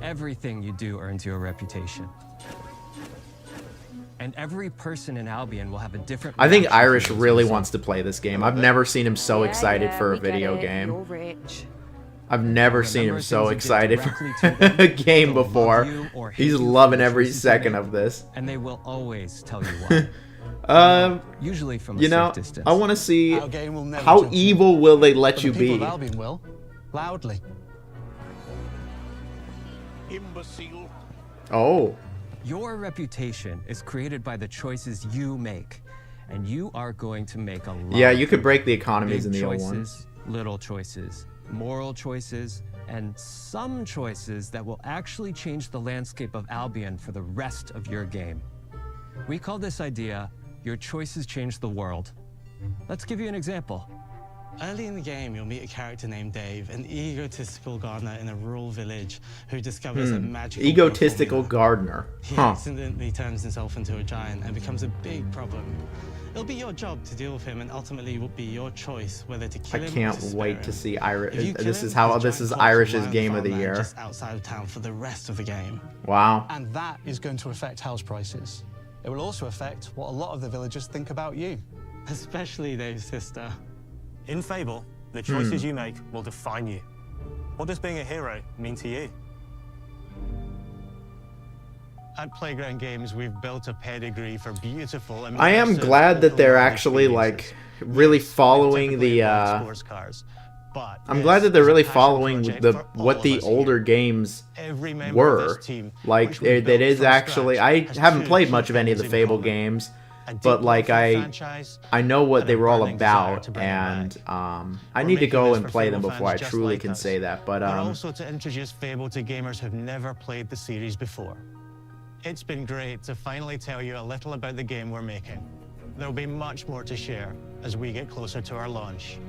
Everything you do earns you a reputation. And every person in Albion will have a different I think reaction to Irish those really results. wants to play this game. I've never seen him so excited for a video game. You're rich. I've never seen him so things you did excited directly for to them. a game They'll love before. you or hate He's you for loving the every choices you second make. of this. And they will always tell you why. Usually from a You know, safe distance. I want to see Our game will never how jump evil will they let But you the people be. of Albion will, loudly. Imbecile. Oh. Your reputation is created by the choices you make. And you are going to make a lot. Yeah, of you could them. break the economies in Big the old choices, ones. little choices, moral choices, and some choices that will actually change the landscape of Albion for the rest of your game. We call this idea, your choices change the world. Let's give you an example. Early in the game, you'll meet a character named Dave, an egotistical gardener in a rural village who discovers a magical Egotistical gardener. He Huh. accidentally turns himself into a giant and becomes a big problem. It'll be your job to deal with him, and ultimately it will be your choice whether to I kill him or can't to spare wait him. to see Irish. If you kill This him, is how his this giant is corpse will Irish's lie on game of the farmland year. just outside of town for the rest of the game. Wow. And that is going to affect house prices. It will also affect what a lot of the villagers think about you. Especially Dave's sister. In Fable, the choices you make will define you. What does being a hero mean to you? At Playground Games, we've built a pedigree for beautiful. I am glad that they're actually like really following the. I'm glad that they're really following what the older games were. Like it is actually. I haven't played much of any of the Fable games, but like I know what they were all about, and I need to go and play them before I truly can say that. But also to introduce Fable to gamers who've never played the series before. It's been great to finally tell you a little about the game we're making. There'll be much more to share as we get closer to our launch.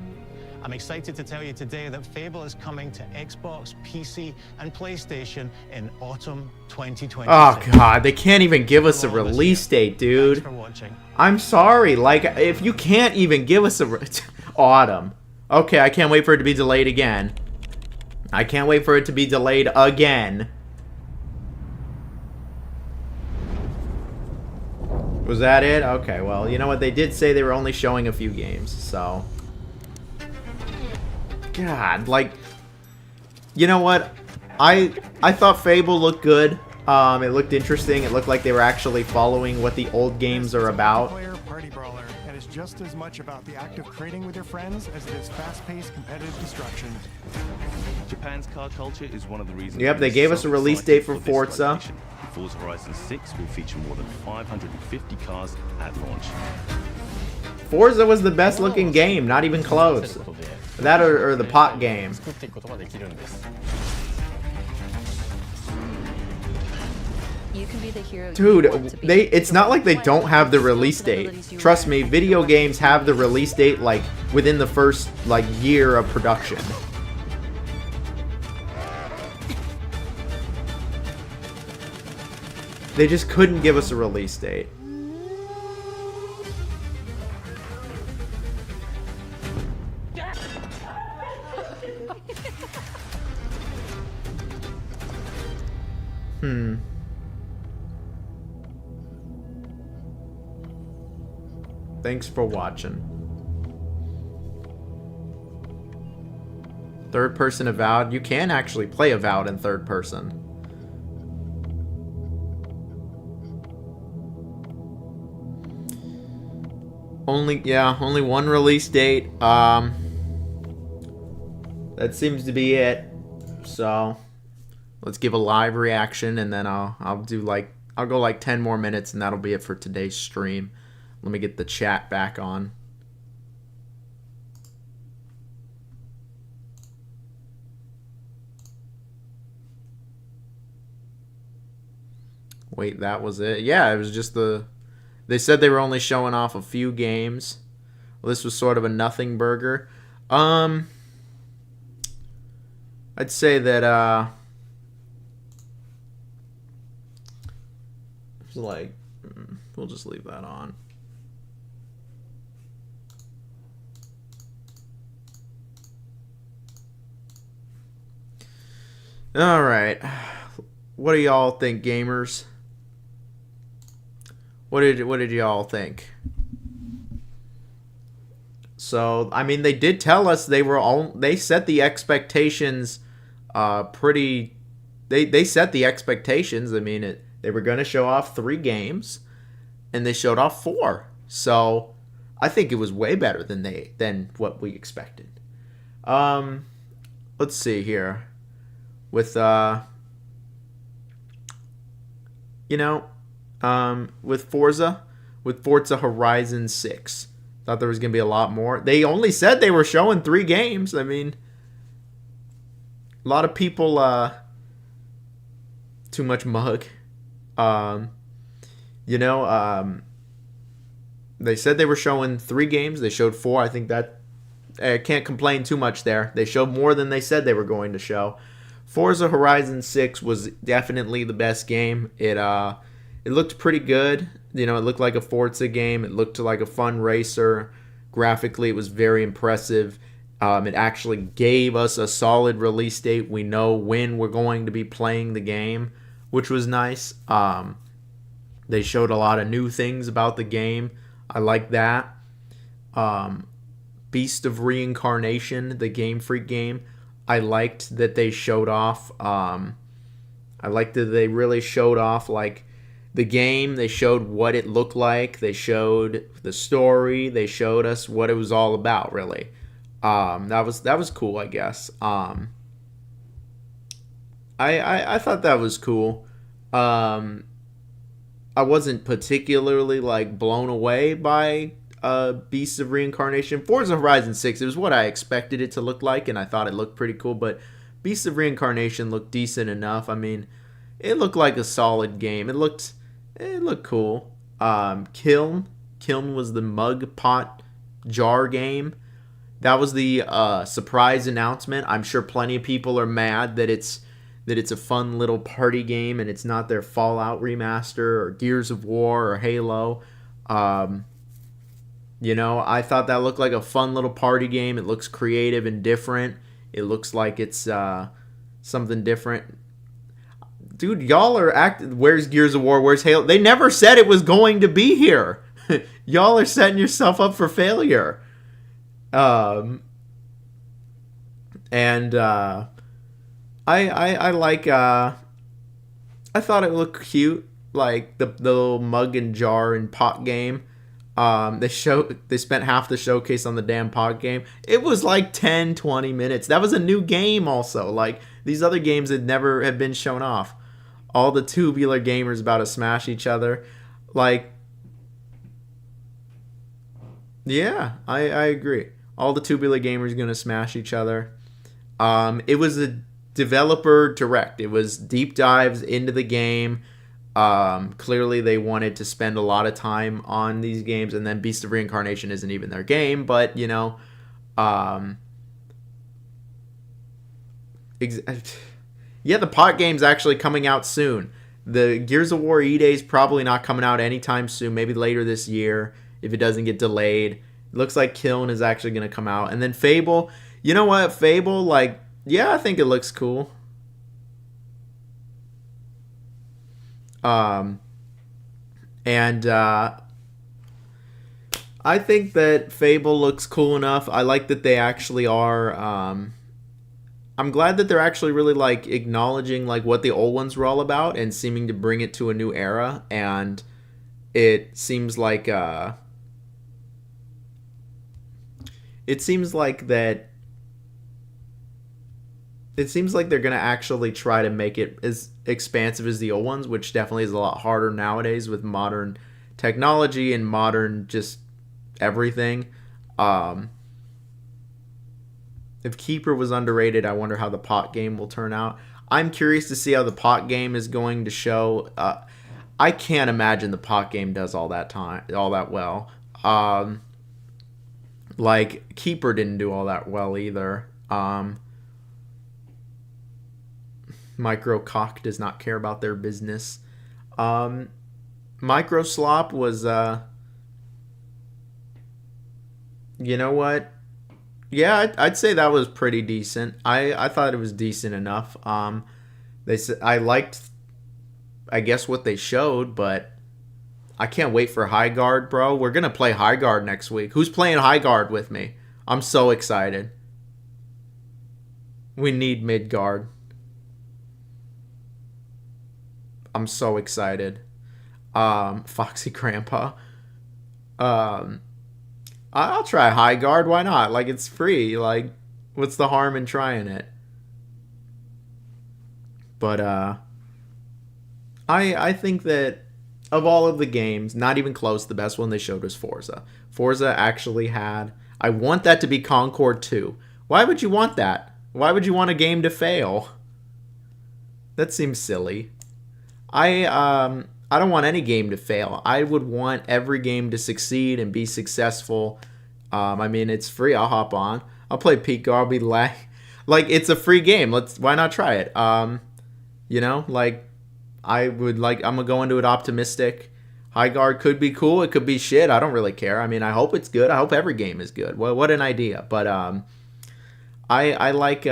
I'm excited to tell you today that Fable is coming to Xbox, PC, and PlayStation in autumn 2020. Oh god, they can't even give us a release date, dude. Thanks for watching. I'm sorry, like, if you can't even give us a... Autumn. Okay, I can't wait for it to be delayed again. I can't wait for it to be delayed again. Was that it? Okay, well, you know what? They did say they were only showing a few games, so... God, like... You know what? I thought Fable looked good. It looked interesting. It looked like they were actually following what the old games are about. Party brawler, and it's just as much about the act of trading with your friends as it is fast-paced competitive destruction. Japan's car culture is one of the reasons. Yep, they gave us a release date for Forza. Forza Horizon 6 will feature more than 550 cars at launch. Forza was the best looking game, not even close. That or the pot game. You can be the hero. Dude, it's not like they don't have the release date. Trust me, video games have the release date like within the first like year of production. They just couldn't give us a release date. Thanks for watching. Third person Avowed. You can actually play Avowed in third person. Only one release date. That seems to be it. So let's give a live reaction, and then I'll go like 10 more minutes, and that'll be it for today's stream. Let me get the chat back on. Wait, that was it? Yeah, it was just the... They said they were only showing off a few games. Well, this was sort of a nothing burger. I'd say that, like, we'll just leave that on. All right. What do y'all think, gamers? What did y'all think? So, I mean, they did tell us they set the expectations pretty... They set the expectations. I mean, they were going to show off 3 games, and they showed off 4. So, I think it was way better than what we expected. Let's see here. With with Forza Horizon 6. Thought there was going to be a lot more. They only said they were showing 3 games. I mean, a lot of people, too much mug. They said they were showing 3 games. They showed 4. I think that, I can't complain too much there. They showed more than they said they were going to show. Forza Horizon 6 was definitely the best game. It looked pretty good. It looked like a Forza game. It looked like a fun racer. Graphically, it was very impressive. It actually gave us a solid release date. We know when we're going to be playing the game, which was nice. They showed a lot of new things about the game. I like that. Beast of Reincarnation, the Game Freak game, I liked that they showed off. I liked that they really showed off, like, the game. They showed what it looked like. They showed the story. They showed us what it was all about, really. That was cool, I guess. I thought that was cool. I wasn't particularly like blown away by Beasts of Reincarnation. Forza Horizon 6, it was what I expected it to look like, and I thought it looked pretty cool, but Beasts of Reincarnation looked decent enough. I mean, it looked like a solid game. It looked cool. Kiln was the mug pot jar game. That was the surprise announcement. I'm sure plenty of people are mad that it's a fun little party game and it's not their Fallout remaster or Gears of War or Halo. You know, I thought that looked like a fun little party game. It looks creative and different. It looks like it's something different. Dude, y'all are where's Gears of War? Where's Halo? They never said it was going to be here. Y'all are setting yourself up for failure. I like I thought it looked cute, like the little mug and jar and pot game. They spent half the showcase on the damn pot game. It was like 10-20 minutes. That was a new game also. Like these other games had never have been shown off. All the tubular gamers about to smash each other. Like, yeah, I agree. All the tubular gamers gonna smash each other. It was a developer direct. It was deep dives into the game. Clearly they wanted to spend a lot of time on these games, and then Beast of Reincarnation isn't even their game, but you know, yeah, the pot game's actually coming out soon. The Gears of War E-Day is probably not coming out anytime soon, maybe later this year if it doesn't get delayed. It looks like Kiln is actually going to come out. And then Fable, you know what, Fable, like, yeah, I think it looks cool. I think that Fable looks cool enough. I like that they actually are, I'm glad that they're actually really like acknowledging like what the old ones were all about and seeming to bring it to a new era. And it seems like they're gonna actually try to make it as expansive as the old ones, which definitely is a lot harder nowadays with modern technology and modern just everything. If Keeper was underrated, I wonder how the pot game will turn out. I'm curious to see how the pot game is going to show. I can't imagine the pot game does all that well. Like Keeper didn't do all that well either. Microcock does not care about their business. Microslop was, you know what? Yeah, I'd say that was pretty decent. I thought it was decent enough. They said I liked, I guess, what they showed, but I can't wait for High Guard, bro. We're gonna play High Guard next week. Who's playing High Guard with me? I'm so excited. We need Midgard. I'm so excited. Foxy Grandpa. I'll try High Guard. Why not? Like, it's free. Like, what's the harm in trying it? But I think that of all of the games, not even close, the best one they showed was Forza. Forza actually had... I want that to be Concord 2. Why would you want that? Why would you want a game to fail? That seems silly. I don't want any game to fail. I would want every game to succeed and be successful. I mean, it's free. I'll hop on. I'll play Pico. I'll be like, it's a free game. Why not try it? You know, like, I'm gonna go into it optimistic. High Guard could be cool. It could be shit. I don't really care. I mean, I hope it's good. I hope every game is good. Well, what an idea. But I like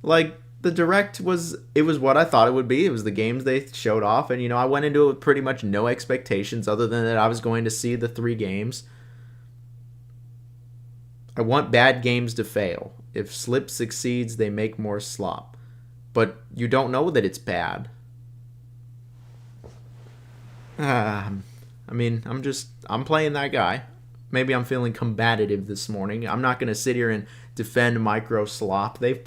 like. The Direct was what I thought it would be. It was the games they showed off, and you know, I went into it with pretty much no expectations other than that I was going to see the 3 games. I want bad games to fail. If Slip succeeds, they make more slop. but you don't know that it's bad. I mean, I'm playing that guy. Maybe I'm feeling combative this morning. I'm not going to sit here and defend Microslop. They've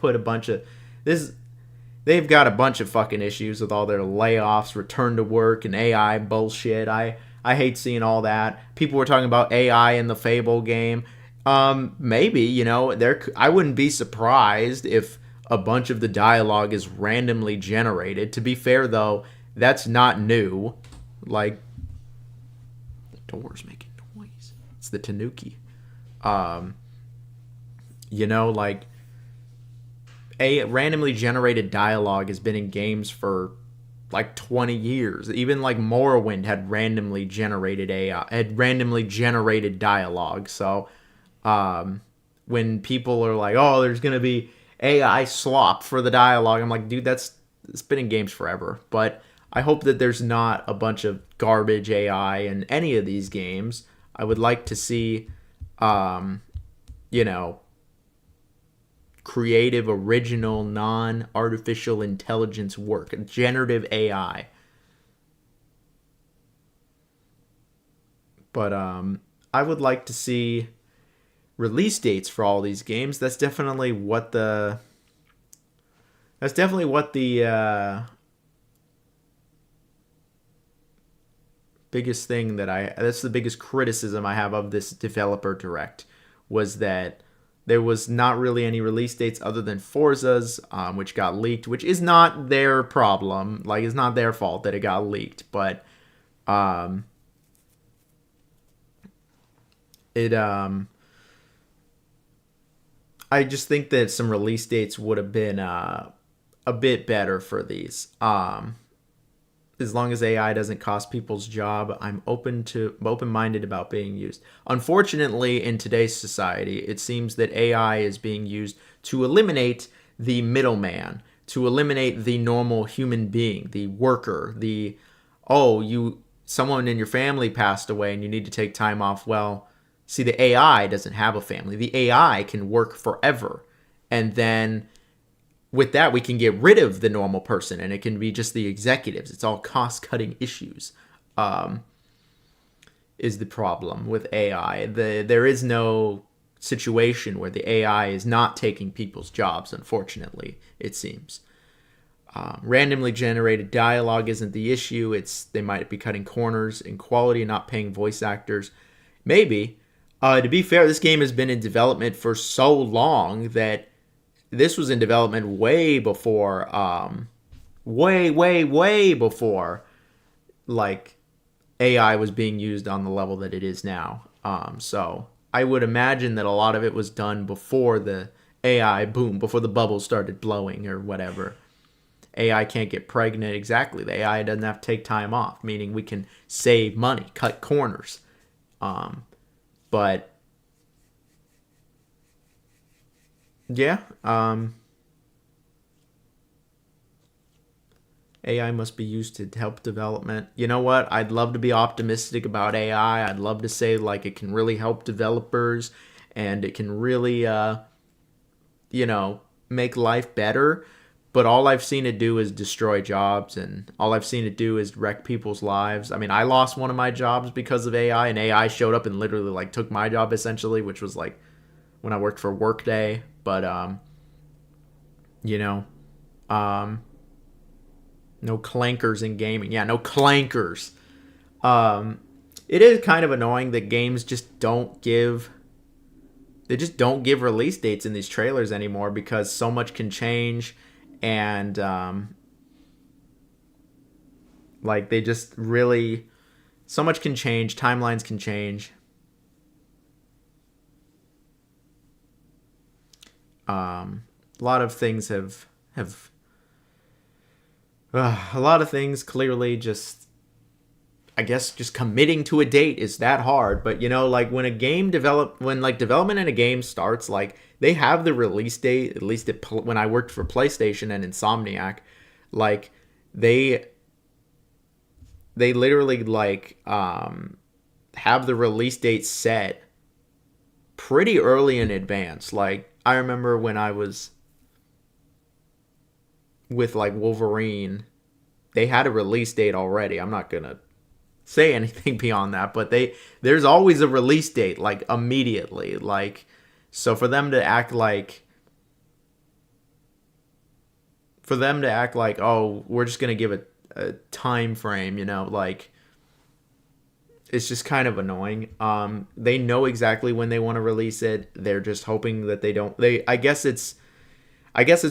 got a bunch of fucking issues with all their layoffs, return to work, and AI bullshit. I hate seeing all that. People were talking about AI in the Fable game. Maybe, you know, I wouldn't be surprised if a bunch of the dialogue is randomly generated. To be fair, though, that's not new. Like, the door's making noise. It's the Tanuki. You know, like, a randomly generated dialogue has been in games for like 20 years. Even like Morrowind had randomly generated dialogue. So when people are like, oh, there's gonna be AI slop for the dialogue, I'm like, dude, it's been in games forever. But I hope that there's not a bunch of garbage AI in any of these games. I would like to see you know, creative, original, non-artificial intelligence work, generative AI. But I would like to see release dates for all these games. That's definitely what the biggest thing that's the biggest criticism I have of this developer direct, was that there was not really any release dates other than Forza's, which got leaked, which is not their problem. Like, it's not their fault that it got leaked, but I just think that some release dates would have been a bit better for these. As long as AI doesn't cost people's job, I'm open-minded about being used. Unfortunately, in today's society, it seems that AI is being used to eliminate the middleman, to eliminate the normal human being, the worker, someone in your family passed away and you need to take time off. Well, see, the AI doesn't have a family. The AI can work forever. And then with that, we can get rid of the normal person, and it can be just the executives. It's all cost-cutting issues, is the problem with AI. There is no situation where the AI is not taking people's jobs, unfortunately, it seems. Randomly generated dialogue isn't the issue. They might be cutting corners in quality and not paying voice actors. Maybe. To be fair, this game has been in development for so long that this was in development way before, way before, like, AI was being used on the level that it is now. So I would imagine that a lot of it was done before the AI boom, before the bubble started blowing or whatever. AI can't get pregnant. Exactly. The AI doesn't have to take time off, meaning we can save money, cut corners. But yeah, AI must be used to help development. You know what? I'd love to be optimistic about AI. I'd love to say, like, it can really help developers and it can really, make life better. But all I've seen it do is destroy jobs, and all I've seen it do is wreck people's lives. I mean, I lost one of my jobs because of AI, and AI showed up and literally, like, took my job, essentially, which was, like, when I worked for Workday. But, no clankers in gaming. Yeah, no clankers. It is kind of annoying that games just don't give release dates in these trailers anymore, because so much can change, and they just really, so much can change, timelines can change. A lot of things have a lot of things clearly just, I guess, just committing to a date is that hard. But, when a game development in a game starts, they have the release date, at least when I worked for PlayStation and Insomniac, they literally, have the release date set pretty early in advance. I remember when I was with like Wolverine, they had a release date already. I'm not gonna say anything beyond that, but there's always a release date, like immediately. Like, so for them to act like oh, we're just gonna give a time frame, you know, like, it's just kind of annoying. They know exactly when they want to release it. They're just hoping that they don't. I guess it's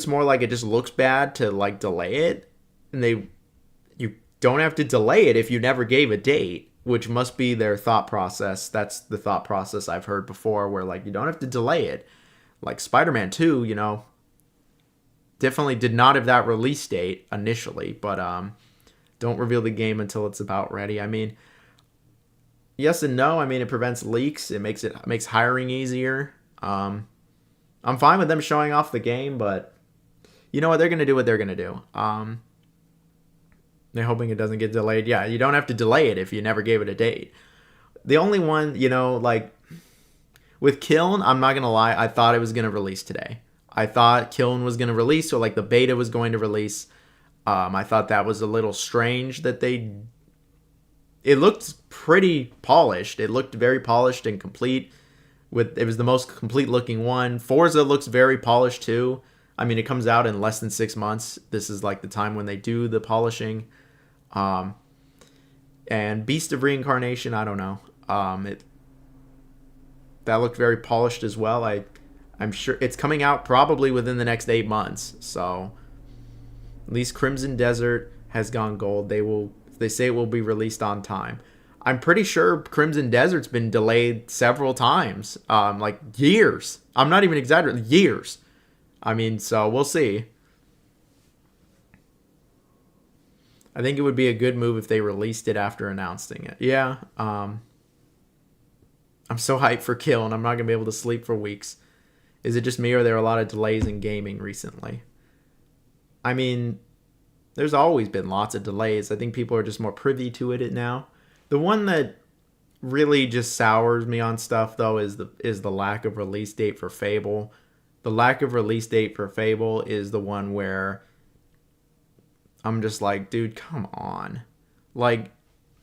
more like it just looks bad to like delay it, and you don't have to delay it if you never gave a date, which must be their thought process. That's the thought process I've heard before, where like you don't have to delay it. Like Spider-Man 2, you know, definitely did not have that release date initially, but don't reveal the game until it's about ready. I mean, yes and no. I mean, it prevents leaks. It makes hiring easier. I'm fine with them showing off the game, but you know what? They're going to do what they're going to do. They're hoping it doesn't get delayed. Yeah, you don't have to delay it if you never gave it a date. The only one, you know, like with Kiln, I'm not going to lie, I thought it was going to release today. I thought Kiln was going to release, or like the beta was going to release. I thought that was a little strange that it looked pretty polished. It looked very polished and complete. It was the most complete looking one. Forza looks very polished too. I mean, it comes out in less than 6 months. This is like the time when they do the polishing. And Beast of Reincarnation, I don't know. That looked very polished as well. I'm sure it's coming out probably within the next 8 months. So at least Crimson Desert has gone gold. They say it will be released on time. I'm pretty sure Crimson Desert's been delayed several times, like years. I'm not even exaggerating, years. I mean, so we'll see. I think it would be a good move if they released it after announcing it. Yeah, I'm so hyped for Kill, and I'm not going to be able to sleep for weeks. Is it just me, or are there a lot of delays in gaming recently? I mean, there's always been lots of delays. I think people are just more privy to it now. The one that really just sours me on stuff, though, is the lack of release date for Fable. The lack of release date for Fable is the one where I'm just like, dude, come on. Like,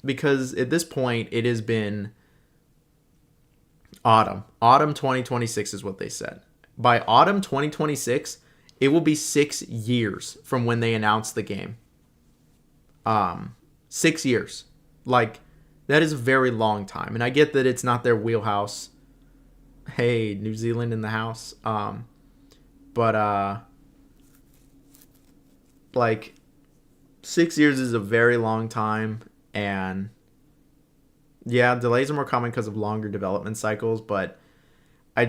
because at this point, it has been autumn. Autumn 2026 is what they said. By autumn 2026, it will be 6 years from when they announced the game. 6 years. Like, that is a very long time. And I get that it's not their wheelhouse. Hey, New Zealand in the house. But like, 6 years is a very long time. And yeah, delays are more common because of longer development cycles. But I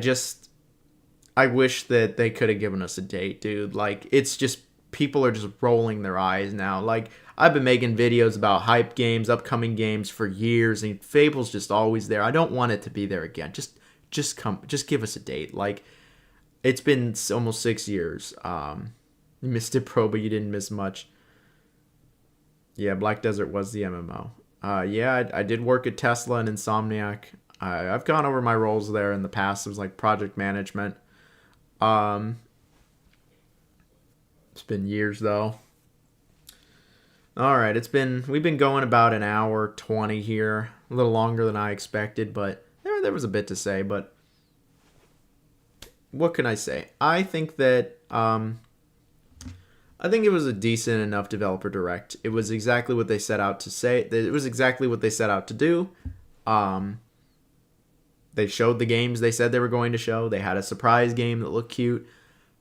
wish that they could have given us a date, dude. Like, it's just, people are just rolling their eyes now. Like, I've been making videos about hype games, upcoming games for years, and Fable's just always there. I don't want it to be there again. Just give us a date. Like, it's been almost 6 years. You missed it, Pro, but you didn't miss much. Yeah, Black Desert was the MMO. Yeah, I did work at Tesla and Insomniac. I've gone over my roles there in the past. It was like project management. It's been years though. All right, we've been going about an hour 20 here, a little longer than I expected, but there was a bit to say. But what can I say? I think that I think it was a decent enough developer direct. It was exactly what they set out to say. It was exactly what they set out to do. They showed the games they said they were going to show. They had a surprise game that looked cute.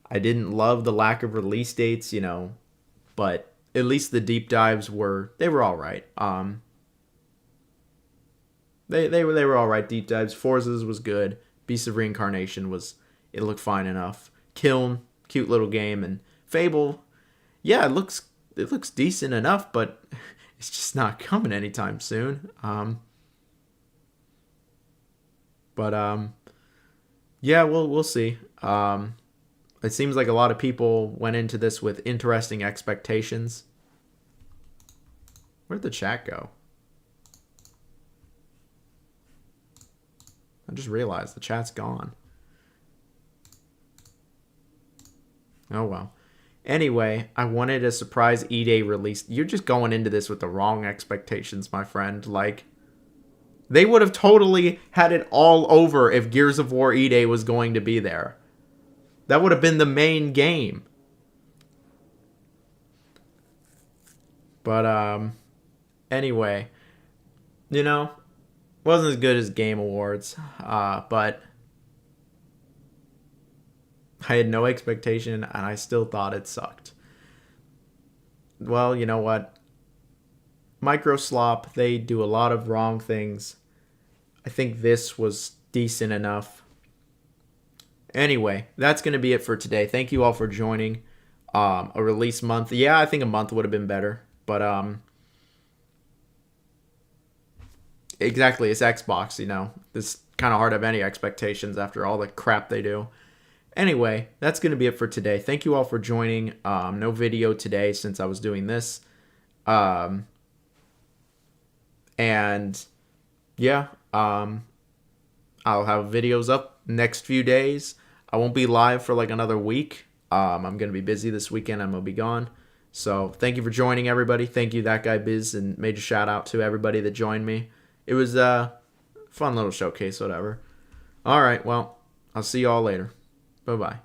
I didn't love the lack of release dates, you know, but at least the deep dives were all right. They were all right deep dives. Forza's was good. Beast of Reincarnation it looked fine enough. Kiln, cute little game, and Fable, yeah, it looks decent enough, but it's just not coming anytime soon. Yeah, we'll see. It seems like a lot of people went into this with interesting expectations. Where'd the chat go? I just realized the chat's gone. Oh well. Anyway, I wanted a surprise E-Day release. You're just going into this with the wrong expectations, my friend. Like, they would have totally had it all over if Gears of War E-Day was going to be there. That would have been the main game. But, anyway, you know, wasn't as good as Game Awards, but I had no expectation, and I still thought it sucked. Well, you know what? Microslop, they do a lot of wrong things. I think this was decent enough. Anyway, that's going to be it for today. Thank you all for joining. A release month. Yeah, I think a month would have been better. But, exactly, it's Xbox, you know. It's kind of hard to have any expectations after all the crap they do. Anyway, that's going to be it for today. Thank you all for joining. No video today since I was doing this. And, yeah, I'll have videos up next few days. I won't be live for like another week. I'm going to be busy this weekend. I'm going to be gone. So thank you for joining, everybody. Thank you, That Guy Biz, and major shout out to everybody that joined me. It was a fun little showcase, whatever. All right, well, I'll see you all later. Bye-bye.